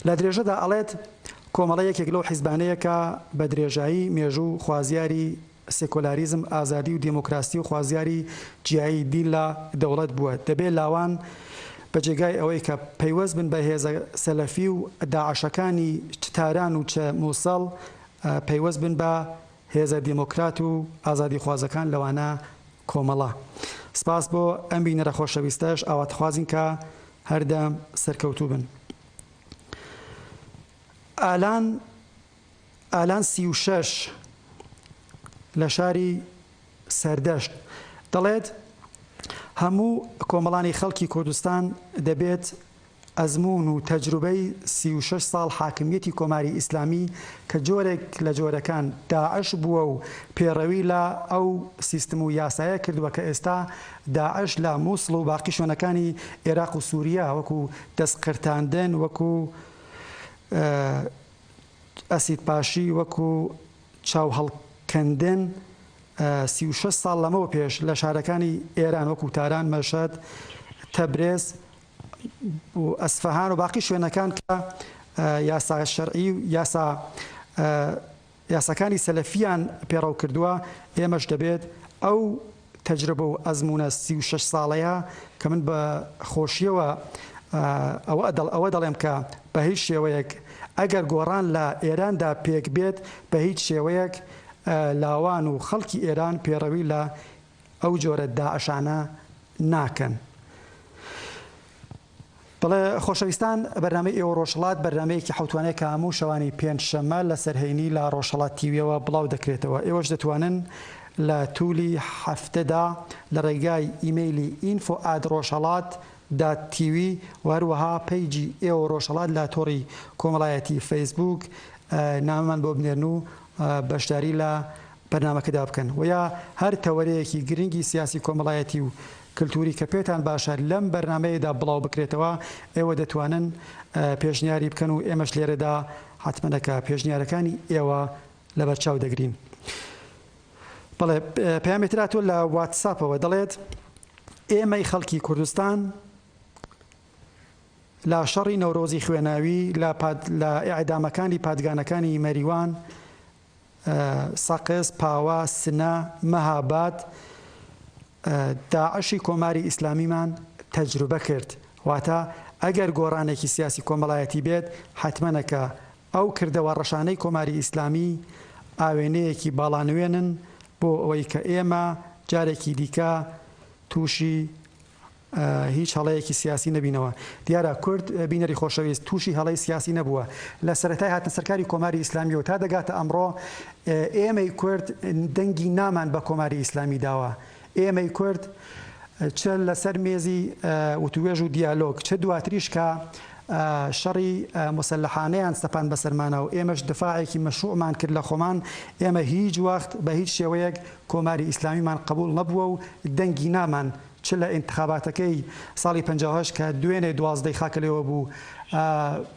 لە درێژەدا ئەڵێت کۆمەڵەیەکێک لەو حیزبانەیە کە بە درێژایی مێژوو خوازیاری سێکۆلاریزم، ئازادی و دموکراسی و خوازیاری جیایی دین لە دەوڵەت بووە. دەبێت لاوان بە جێگای ئەوەی کە پەیوەست بن بە هێزە سەلەفی و داعشەکانی چ تاران و چ مووسڵ پەیوەست بن بە هێزە دیموکرات و ئازادی خوازەکان لەوانە کۆمەڵە. سپاس بۆ ئەم بینەرە خۆشەویستەش ئاواتخوازین کە هەردەم سەرکەوتوو بن. ئالان 36 لە شاری سەردەشت دەڵێت هەموو کۆمەڵانی خەڵکی کوردستان دەبێت ئەزمون و تەجروبەی 36 ساڵ حاکمیەتی کۆماری ئیسلامی کە جۆرێک لە جۆرەکان داعش بووە و پێڕەوی لە ئەو سیستم و یاسایە کردووە کە ئێستا داعش لە مووسڵ و باقی شوێنەکانی عێراق و سووریا وەکو دەستقرتاندن، وەکو ئەسید پاشی، وەکو چاو هەڵکەندن 36 ساڵ لەمەوە پێش لە شارەکانی ئێران وەکو تاران، مەشەد، تەبرێز و ئەسفەهان و باقی شوێنەکان کە یاسا شەرعی و یاساکانی سەلەفیان پێڕەو کردووە، ئێمەش دەبێت ئەو تەجربە و ئەزمونە 36 ساڵەیە کە من بە خۆشیەوە ئەوە دەڵێم کە بە هیچ شێوەیەک ئەگەر گۆڕان لە ئێراندا پێک بێت بە هیچ شێوەیەک لاوان و خەڵکی ئێران پێڕەوی لە ئەو جۆرە داعشانە ناکەن. بەڵێ خۆشەویستان، بەرنامەی ئێوە ڕۆژهەڵات بەرنمەیەکی حوتوانەیە کە هەموو شەوانی پێنجشەممە لە سەرهەینی لە ڕۆژهەڵات تیویەوە بڵاو دەکرێتەوە. ئێوەش دەتوانن لە توولی هەفتەدا لە ڕێگای ئیمەیلی info@rojhalat.tv و هەروەها پەیجی ئێوە ڕۆژهەڵات لە تۆڕی کۆمەڵایەتی فەیسبوک ناممان بۆ بنێرن و بەشداری لە بەرنامەکەدا بکەن. و یا هەر تەوەرەیەکی گرنگی سیاسی کۆمەڵایەتی و کللتوری کە پێتان باشە لەم بەرنمەیەدا بڵاو بکرێتەوە، ئێوە دەتوانن پێشنیاری بکەن و ئێمەش لێرەدا حتمەنەکە پێشنیارەکانی ئێوە لە بەرچاو دەگرین. بەڵێ پەیامێترا تۆ لە واتساپەوە دەڵێت ئێمەی خەڵکی کوردستان لە شەڕی نەورۆزی خوێناوی لە ئیعدامەکانی پادگانەکانی مەریوان، سەقز، پاوا، سنە، مەهاباد داعشی کۆماری ئیسلامیمان تەجروبە کرد. واتە ئەگەر گۆڕانێکی سیاسی کۆمەڵایەتی بێت حتمەنەکە ئەو کردەوە ڕەشانەی کۆماری ئیسلامی ئاوێنەیەکی باڵانوێنن بۆ ئەوەی کە ئێمە جارێکی دیکە تووشی هیچ هەڵەیەکی سیاسی نەبینەوە. دیارە کورد بینەری خۆشەویست تووشی هەڵەی سیاسی نەبووە لە سەرەتای هاتنە سەرکاری کۆماری ئیسلامیەوە تا دەگاتە ئەمڕۆ ئێمەی کورد دەنگی نامان بە کۆماری ئیسلامی داوە. ئێمەی کورد چ لەسەر مێزی وتوێژ و دیالۆگ چه دواتریش کە شەڕی مۆسەلەحانەیان سەپان بەسەرمانە و ئێمەش دفاعێکی مەشروعمان کرد لە خۆمان، ئێمە هیچ وەخت بە هیچ شێوەیەک کۆماری ئیسلامیمان قبول نەبووە و دەنگی نامان چ لە ئینتخاباتەکەی ساڵی 58 کە دوێنێ 12 خاکەلەوە بوو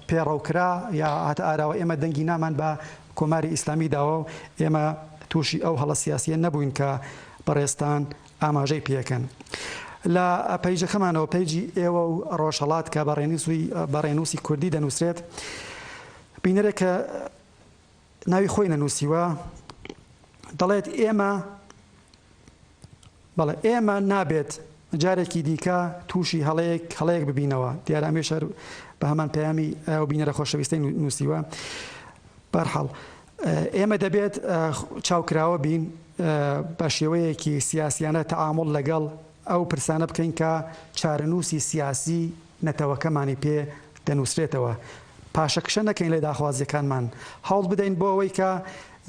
پێڕەوکرا یا هاتە ئاراوە، ئێمە دەنگی نامان بە کۆماری ئیسلامی داوە و ئێمە تووشی ئەو هەڵە سیاسیە نەبووین کە بەڕێستان ئاماژەی پێکەن. لە پەیجەکەمانەوە پەیجی ئێوە و ڕۆژهەڵات کە بەڕێنووسی کوردی دەنووسرێت، بینەرێک کە ناوی خۆی نەنووسیوە دەڵێت ئێمە نابێت جارێکی دیکە تووشی هەڵەیەک ببینەوە. دیارە ئەمێشەر بە هەمان پەیامی ئەو بینەرە خۆشەویستەی نووسیوە. بەرحەڵ ئێمە دەبێت چاوکراوە بین بە شێوەیەکی سیاسیانە تەعامڵ لەگەڵ ئەو پرسانە بکەین کە چارەنووسی سیاسی نەتەوەکەمانی پێ دەنووسرێتەوە. پاشەکشە نەکەین لە داخوازیەکانمان، هەوڵ بدەین بۆ ئەوەی کە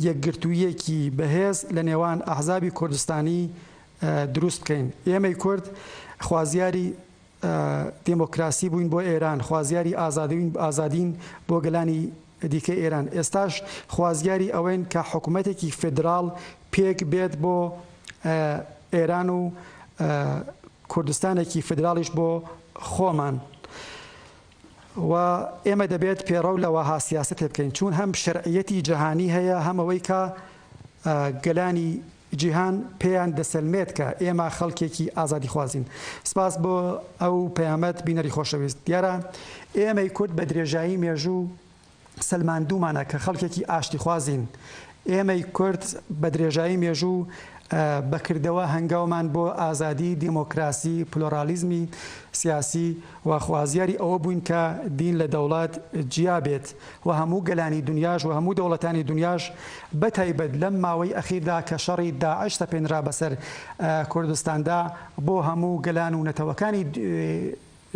یەکگرتوویەکی بەهێز لە نێوان ئەحزابی کوردستانی دروست بکەین. ئێمەی کورد خوازیاری دموکراسی بووین بۆ ئێران، خوازیاری ئازادین بۆ گەلانی دیکەی ئێران. ئێستاش خوازیاری ئەوەین کە حکوومەتێکی فدراڵ پێک بێت بۆ ئێران و کوردستانێکی فدراڵیش بۆ خۆمان. و ئێمە دەبێت پێڕەو لەوەها سیاست بکەین، چون هەم شەرعیەتی جەهانی هەیە، هەم ئەوەی کە گەلانی جیهان پێیان دەسەلمێت کە ئێمە خەڵکێکی ئازادی خوازین. سپاس بۆ ئەو پەیامەت بینەری خۆشەویست. دیارە ئێمەی کورد بە درێژایی مێژوو سەلماندوومانە کە خەڵکێکی ئاشتی خوازین. ئێمەی کورد بە درێژایی مێژوو بەکردەوە هەنگاومان بۆ ئازادی، دیمۆکراسی، پلۆرالیزمی سیاسی و خوازیاری ئەوە بووین کە دین لە دەوڵات جیا بێت و هەموو گەلانی دنیاش و هەموو دەوڵەتانی دنیاش بەتایبەت لەم ماوەی ئەخیردا کە شەڕی داعش تەپێنرا بەسەر کوردستاندا بۆ هەموو گەلان و نەتەوەکانی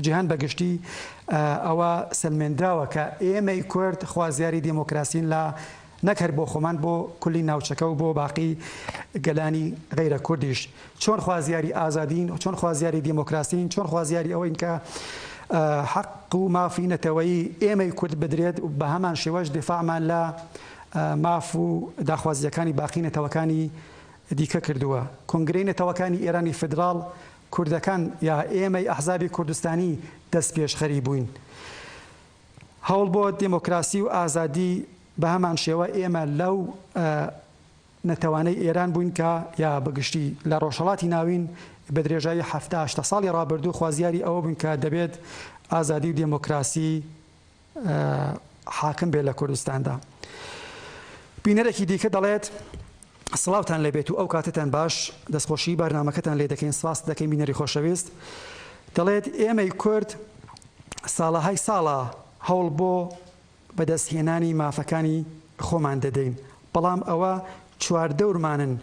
جیهان بەگشتی ئەوە سەلمێنراوە کە ئێمەی کورد خوازیاری دیمۆکراسین لە نەکرد بۆ خۆمان بۆ کولی ناوچەکە و بۆ باقی گەلانی غیرە کوردیش. چۆن خوازیاری ئازادین، چۆن خوازیاری دیمۆکراسین، چۆن خوازیاری ئەوەین کە حەق و مافی نەتەوەیی ئێمەی کورد بدرێت و بە هەمان شێوەش دفاعمان لە ماف و داخوازیەکانی باقی نەتەوەکانی دیکە کردووە. کۆنگرەی نەتەوەکانی ئێرانی فدراڵ کوردەکان یا ئێمەی ئەحزابی کوردستانی دەست پێشخەری بووین. هەوڵ بۆ دیمۆکراسی و ئازادی بە هەمان شێوە ئێمە لەو نەتەوانەی ئێران بووین کە یا بەگشتی لە ڕۆژهەڵاتی ناوین بە درێژایی 7 ساڵی ڕابردوو خوازیاری ئەوە بووین کە دەبێت ئازادی و دیمۆکراسی حاکم بێت لە کوردستاندا. بینەرێکی دیکە دەڵێت سڵاوتان لەبێت و ئەو کاتتان باش، دەستخۆشی بەرنامەکەتان لێ دەکەین، سپاس دەکەین بینەری خۆشەویست. دەڵێت ئێمەی کورد ساڵەهای ساڵە هەوڵ بۆ بەدەستهێنانی مافەکانی خۆمان دەدەین، بەڵام ئەوە چواردەورمانن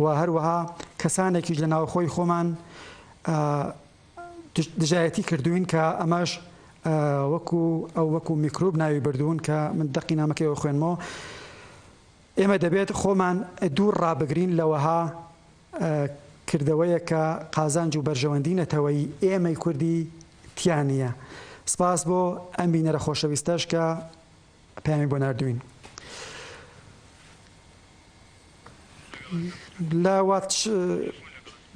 و هەروەها کەسانێکیش لە ناوخۆی خۆمان دژایەتی کردوین کە ئەمەش وەکو میکرۆب ناوی بردوون کە من دەقی نامەکەیەوە خوێنمەوە. ئێمە دەبێت خۆمان دوور ڕابگرین لەوەها کردەوەیە کە قازانج و بەرژەوەندی نەتەوەی ئێمەی کوردی تیانە. سپاس بۆ ئەم بینەرە خۆشەویستەش کە پەیامی بۆ ناردوین. لە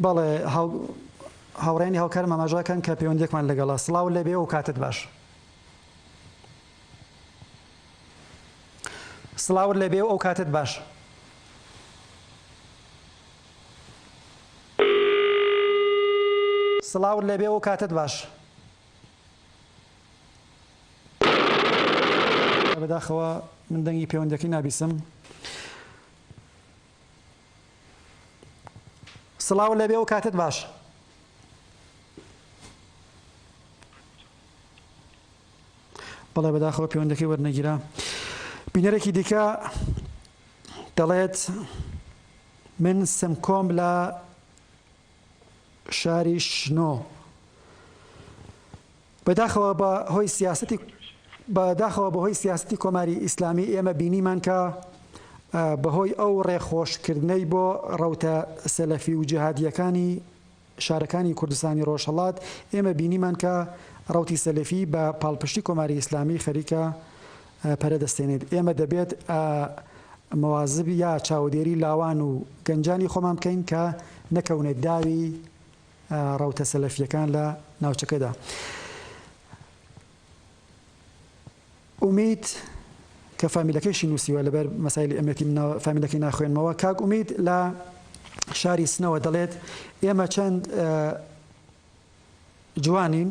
بەڵێ هاوڕێنی هاوکارم ئاماژەکەن کە پەیوەندیەکمان لەگەڵا. سڵاو لەبێ و کاتت باش. سڵاو لەبێ و ئەو کاتت باش. سڵاو لەبێ و کاتت باش. بەداخەوە من دەنگی پەیوەندەکەی نابیسم. سڵاو لەبێ و کاتت باش. بەڵێ بەداخەوە پەیوەندەکەی وەرنەگیرا. بینەرێکی دیکە دەڵێت من سمکۆم لە شاری شنۆ بەداخەوە بەهۆی سیاسەتی کۆماری ئیسلامی ئێمە بینیمان کە بەهۆی ئەو ڕێخۆشکردنەی بۆ ڕەوتە سەلەفی و جیهادیەکانی شارەکانی کوردستانی ڕۆژهەڵات ئێمە بینیمان کە ڕەوتی سەلەفی بە پاڵپشتی کۆماری ئیسلامی خەریکە پەرەدەستێنێت. ئێمە دەبێت مەوازب یا چاودێری لاوان و گەنجانی خۆمان بکەین کە نەکەونێت داوی ڕەوتە سەلەفیەکان لە ناوچەکەدا. ئومید کە فامیلەکەیشی نووسیوە لەبەر مەسایلی ئەمەتی فامیلەکەی ناخوێنمەوە. کاک ئومید لە شاری سنەوە دەڵێت ئێمە چەند جوانین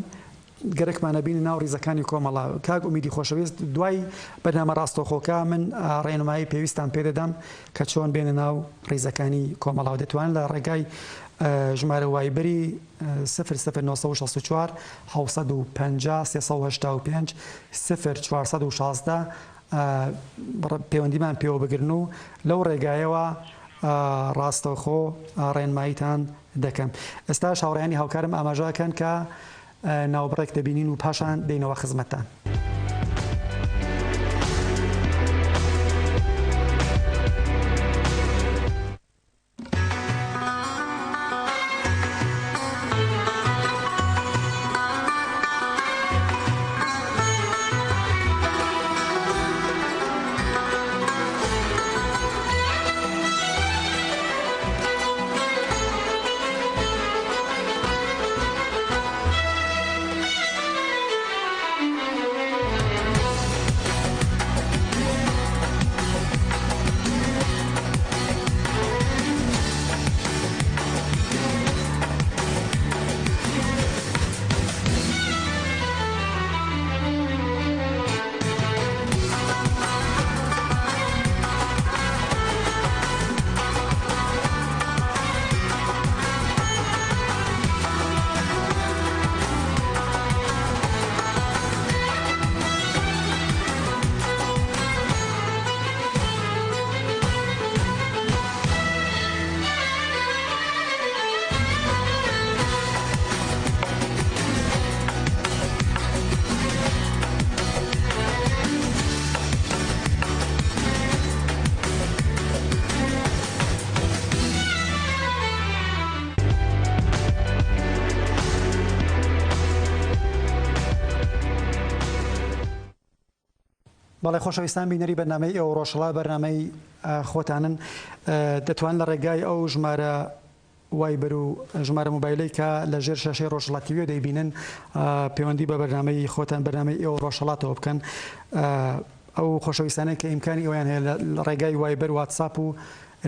گەرەکمانە بینی ناو ڕیزەکانی کۆمەڵا. کاک ئومیدی خۆشەویست، دوای بەرنامە ڕاستەوخۆکە من ڕێنمایی پێویستان پێدەدەم کە چۆن بێنە ناو ڕیزەکانی کۆمەڵاو. دەتوانن لە ڕێگای ژمارە وایبەری 00964 750 385 0416 پەیوەندیمان پێوە بگرن و لەو ڕێگایەوە ڕاستەوخۆ ڕێنماییتان دەکەم. ئێستا هاوڕێیانی هاوکارم ئاماژەکەن کە ناوبڕێک دەبینین و پاشان دێنەوە خزمەتتان. بەڵێ خۆشەویستان بینەری بەرنامەی ئێوە ڕۆژهەڵات بەرنامەی خۆتانن دەتوان لە ڕێگای ئەو ژمارە وایبەر و ژمارە مۆبایلەی کە لە ژێر شاشەی ڕۆژهەڵات تیڤی دەیبینن پەیوەندی بە بەرنامەی خۆتان بەرنامەی ئێوە ڕۆژهەڵاتەوە بکەن. ئەو خۆشەویستانەی کە ئیمکانی ئەویان هەیە لە ڕێگای وایبەر واتساپ و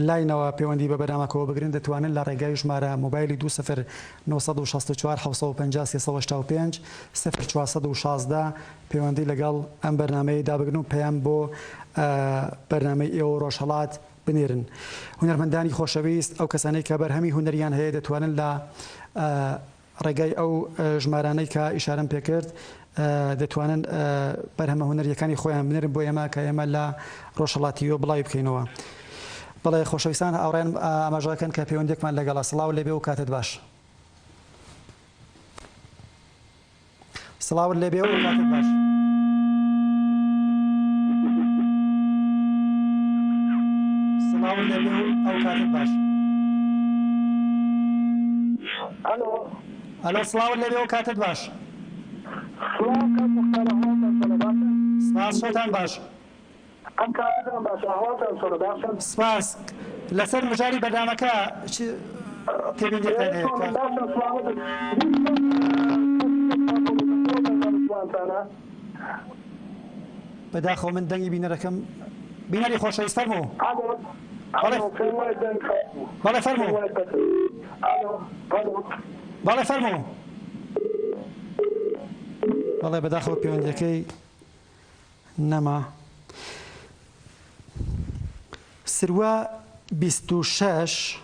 لاینەوە پەیوەندی بە بەرنامەکەەوە بگرن دەتوانن لە ڕێگای ژمارە مۆبایلی 2094 0416 پەیوەندی لەگەڵ ئەم بەرنامەیەدا بگرن و پەیام بۆ بەرنامەی ئێوە ڕۆژهەڵات بنێرن. هونەرمەندانی خۆشەویست ئەو کەسانەی کە بەرهەمی هونەریان هەیە دەتوانن لە ڕێگای ئەو ژمارانەی کە ئیشارەم پێکرد دەتوانن بەرهەمە هونەریەکانی خۆیان بنێرن بۆ ئێمە کە ئێمە لە ڕۆژهەڵاتیەوە بڵاوی بکەینەوە. بەڵێ خۆشەویستان ئاوڕێن ئاماژەکەن کە پەیوەندێکمان لەگەڵا سڵاو لێبێ و کاتت باش. سڵاو لێبێ و کاتت باش. سڵاو لێبێ و ئەو کاتت باش. ئەلۆ سڵاو لێبێ و کاتت باش. سپاس شۆتان باش. سپاس لەسەر مژاری بەرنامەکە تێبینیەکان هەیە بەداخەوە من دەنگی بینەرەکەم بینەری خۆشەویست فەرموو. بەڵێ فەرموو. بەڵێ فەرموو. بەڵێ بەداخەوە پەیوەندیەکەی نەما. سروە 26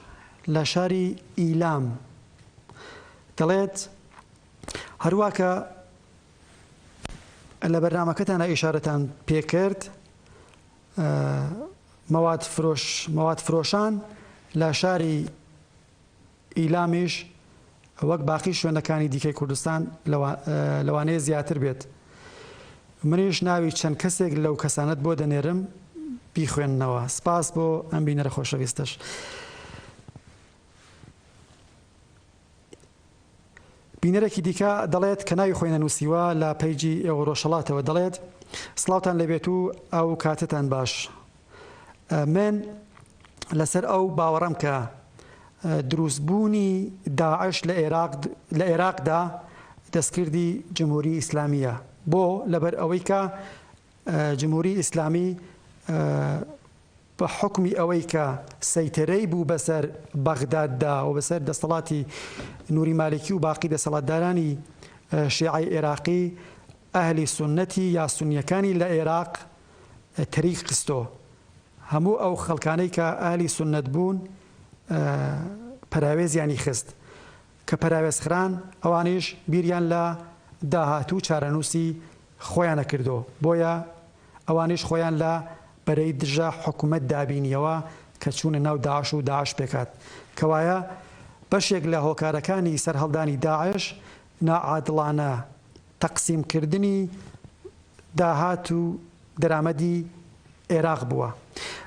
لە شاری ئیلام دەڵێت هەروواکە لە بەرنامەکەتانە ئیشارەتان پێکرد مەواد فرۆشان لە شاری ئیلامیش وەک باقی شوێنەکانی دیکەی کوردستان لەوانەیە زیاتر بێت. منیش ناوی چەند کەسێک لەو کەسانت بۆ دەنێرم بیخوێننەوە. سپاس بۆ ئەم بینەرە خۆشەویستش. بینەرێکی دیکە دەڵێت کە ناوی خۆی نەنووسیوە لە پەیجی ئێوە ڕۆژهەڵاتەوە دەڵێت سڵاوتان لەبێت و ئەو کاتتان باش. من لەسەر ئەو باوەڕەم کە دروستبوونی داعش لە عێراقدا دەستکردی جمهوری ئیسلامیە بۆ لەبەر ئەوەی کە جمهوری ئیسلامی بە حکمی ئەوەی کە سەیتەرەی بوو بەسەر بەغداددا و بەسەر دەسەڵاتی نووری مالکی و باقی دەسەڵاتدارانی شیعی عێراقی ئەهلی سونەتی یا سونیەکانی لە عێراق تەریق خستۆ. هەموو ئەو خەڵکانەی کە ئەهلی سونەت بوون پەراوێزیانی خست کە پەراوێزخران ئەوانیش بیریان لە داهاتوو چارەنووسی خۆیانە کردو. بۆیە ئەوانش خۆیان لە بەرەی دژە حکوومەت دابینیەوە کە چوونە ناو داعش و داعش پێکات کەوایە بەشێک لە هۆکارەکانی سەرهەڵدانی داعش نائادڵانە تەقسیمکردنی داهات و دەرامەدی عێراق بووە.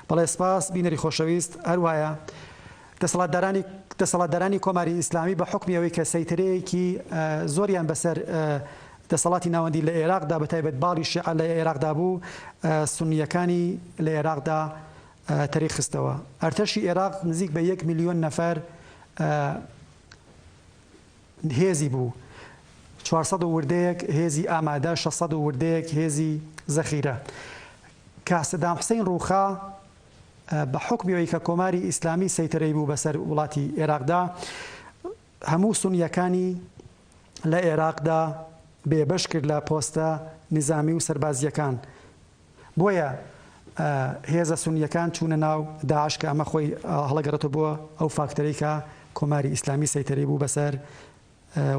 بەڵێ سپاس بینەری خۆشەویست هەروایە دەسەڵاتدارانی کۆماری ئیسلامی بە حکمی ئەوەی کە سەیترەیەکی زۆریان بەسەر دەسەڵاتی ناوەندی لە عێراقدا بەتایبەت باڵی شیعە لە عێراقدا بوو سونیەکانی لە عێراقدا تەری خستەوە. ئەرتەشی عێراق نزیک بە 1 ملیۆن نەفەر هێزی بوو 400 وردەیەک هێزی ئامادە 600 وردەیەک هێزی زەخیرە کە سەدام حوسێن ڕووخا بە حکمیەوەی کە کۆماری ئیسلامی سەیترەی بوو بەسەر وڵاتی عێراقدا هەموو سونیەکانی لە عێراقدا بێبەش کرد لە پۆستە نظامی و سەربازیەکان بۆیە هێزە سونیەکان چوونە ناو داعش کە ئەمە خۆی هەڵەگەڕێتەوە بووە ئەو فاکتەرەی کە کۆماری ئیسلامی سەیتەرەی بوو بەسەر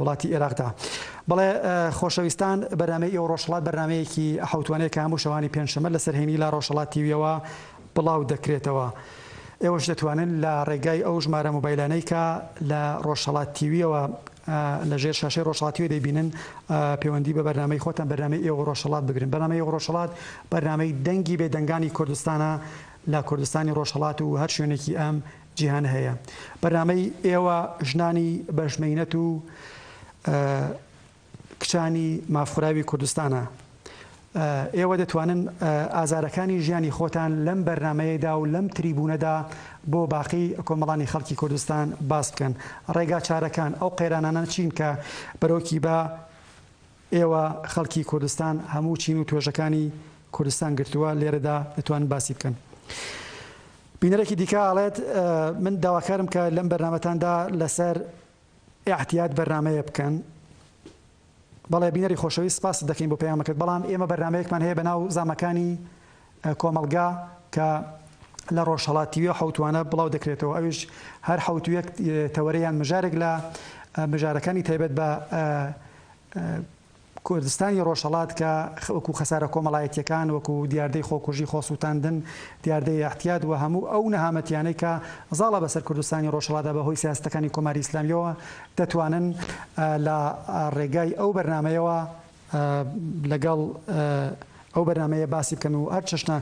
وڵاتی عێراقدا. بەڵێ خۆشەویستان بەرنامەی ئێوە ڕۆژهەڵات بەرنمەیەکی حوتوانەیە کە هەموو شەوانی پێنجشەمە لە سەرهێنی لا ڕۆژهەڵات تیڤیەوە بڵاو دەکرێتەوە. ئێوەش دەتوانن لە ڕێگای ئەو ژمارە مۆبایلانەی کە لە ڕۆژهەڵات تیڤیەوە لەژێر شاشەی ڕۆژهەڵات تیڤی دەیبینن پەیوەندی بە بەرنامەی خۆتان بەرنامەی ئێوە ڕۆژهەڵات بگرن. بەرنامەی ئێوە ڕۆژهەڵات بەرنامەی دەنگی بێدەنگانی کوردستانە لە کوردستانی ڕۆژهەڵات و هەر شوێنێکی ئەم جیهان هەیە. بەرنامەی ئێوە ژنانی بەژمەینەت و کچانی مافخراوی کوردستانە. ئێوە دەتوانن ئازارەکانی ژیانی خۆتان لەم بەرنمەیەدا و لەم تریبونەدا بۆ باقی کۆمەڵانی خەڵکی کوردستان باس بکەن. ڕێگا چارەکان ئەو قەیرانانە چین کە بەرۆکی بە ئێوە خەڵکی کوردستان هەموو چین و توێژەکانی کوردستان گرتووە لێرەدا دەتوانن باسی بکەن. بینەرێکی دیکە ئاڵێت من داواکارم کە لەم بەرنامەتاندا لەسەر احتیاط بەرنمەیە بکەن. بەڵێ بینەری خۆشەویست سپاس دەکەین بۆ پەیامەکەت بەڵام ئێمە بەرنمەیەکمان هەیە بەناو زامەکانی کۆمەلگا کە لە ڕۆژهەڵات تیڤی حوتوانە بڵاو دەکرێتەوە. ئەویش هەر حوتویەک تەوەرەیان مژارێک لە مژارەکانی تایبەت بە کوردستانی ڕۆژهەڵات کە وەکو خەسارە کۆمەڵایەتیەکان وەکو دیاردەی خۆکوژی خۆسووتاندن دیاردەی احتیاط و هەموو ئەو نەهامەتیانەی کە زاڵە بەسەر کوردستانی ڕۆژهەڵاتدا بەهۆی سیاستەکانی کۆماری ئیسلامیەوە دەتوانن لە ڕێگای ئەو بەرنمەیەوە لەگەڵ ئەو بەرنمەیە باسی بکەن و هەر چەشنە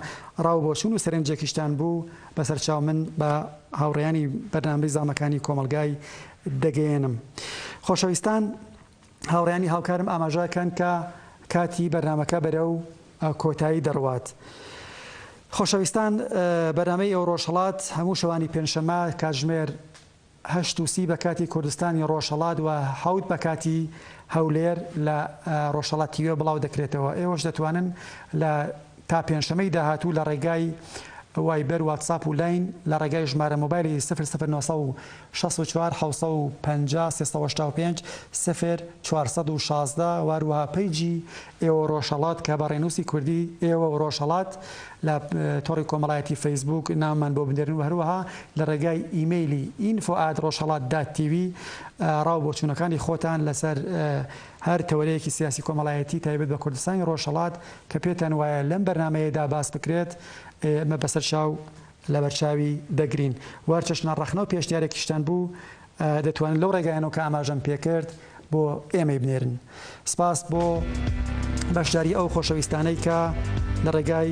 ڕاو بۆچوون و سەرنجێکیشتان بوو بەسەرچاو من بە هاوڕێیانی بەرنامەی زامەکانی کۆمەلگای دەگەێنم. خۆشەویستان هاوڕێیانی هاوکارم ئاماژەکەن کە کاتی بەرنمەکە بەرەو کۆتایی دەڕوات. خۆشەویستان بەرنامەی ئەو ڕۆژهەڵات هەموو شەوانی پێنجشەمە کاتژمێر 8:30 بە کاتی کوردستانی ڕۆژهەڵات و 7 بە کاتی هەولێر لە ڕۆژهەڵات تیڤی بڵاو دەکرێتەوە. ئێوەش دەتوانن لە تا پێنجشەمەی داهاتوو لە ڕێگای وایبەر واتساپ و لاین لە ڕێگای ژمارە مۆبایلی 00964 750 385 0416 واروها پەیجی ئێوە ڕۆژهەڵات کە بە ڕێنووسی کوردی ئێوە ڕۆژهەڵات لە تۆڕی کۆمەڵایەتی فەیسبوک ناممان بۆ بنێرن و هەروەها لە ڕێگای ئیمەیلی info@rojhalat.tv ڕاو بۆچوونەکانی خۆتان لەسەر هەر تەوەرەیەکی سیاسی کۆمەڵایەتی تایبەت بە کوردستانی ڕۆژهەڵات کە پێتان وایە لەم بەرنمەیەدا باس بکرێت ئێمە بەسەر چاو لە بەرچاوی دەگرین. وارچەشنە ڕەخنە و پێشدیارێکیشتان بوو دەتوانن لەو ڕێگایانەوە کە ئاماژەم پێکرد بۆ ئێمەی بنێرن. سپاس بۆ بەشداری ئەو خۆشەویستانەی کە لە ڕێگای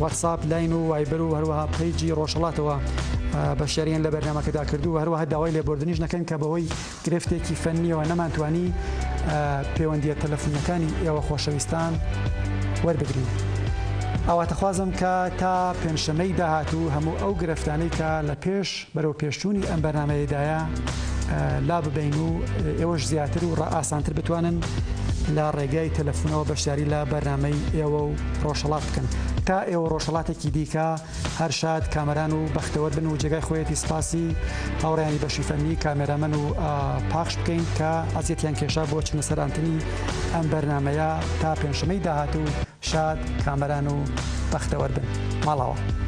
واتساپ لاین و وایبەر و هەروەها پەیجی ڕۆژهەڵاتەوە بەشداریان لە بەرنامەکەدا کردو و هەروەها داوای لێبوردنیش نەکەن کە بەهۆی گرفتێکی فەنیەوە نەمانتوانی پەیوەندیە تەلەفۆنەکانی ئێوە خۆشەویستان وەربگرین. ئەواتەخوازم کە تا پێنجشەمەی داهاتوو هەموو ئەو گرفتانەی کە لە پێش بەرەو پێشچوونی ئەم بەرنامەیەدایە لا ببین و ئێوەش زیاتر و ئاسانتر بتوانن لە ڕێگای تەلەفۆنەوە بەشداری لە بەرنامەی ئێوە و ڕۆژهەڵات بکەن تا ئێوە ڕۆژهەڵاتێکی دیکە هەر شاد کامەران و بەختەوەر بن و جێگای خۆیەتی سپاسی هاوڕێیانی بەشی فەنی کامێرامەن و پاخش بکەین کە ئەزیەتیان کێشا بۆ چنە سەرانتنی ئەم بەرنامەیە تا پێنجشەمەی داهاتوو شاد کامەران و بەختەوەر بن. ماڵەوە.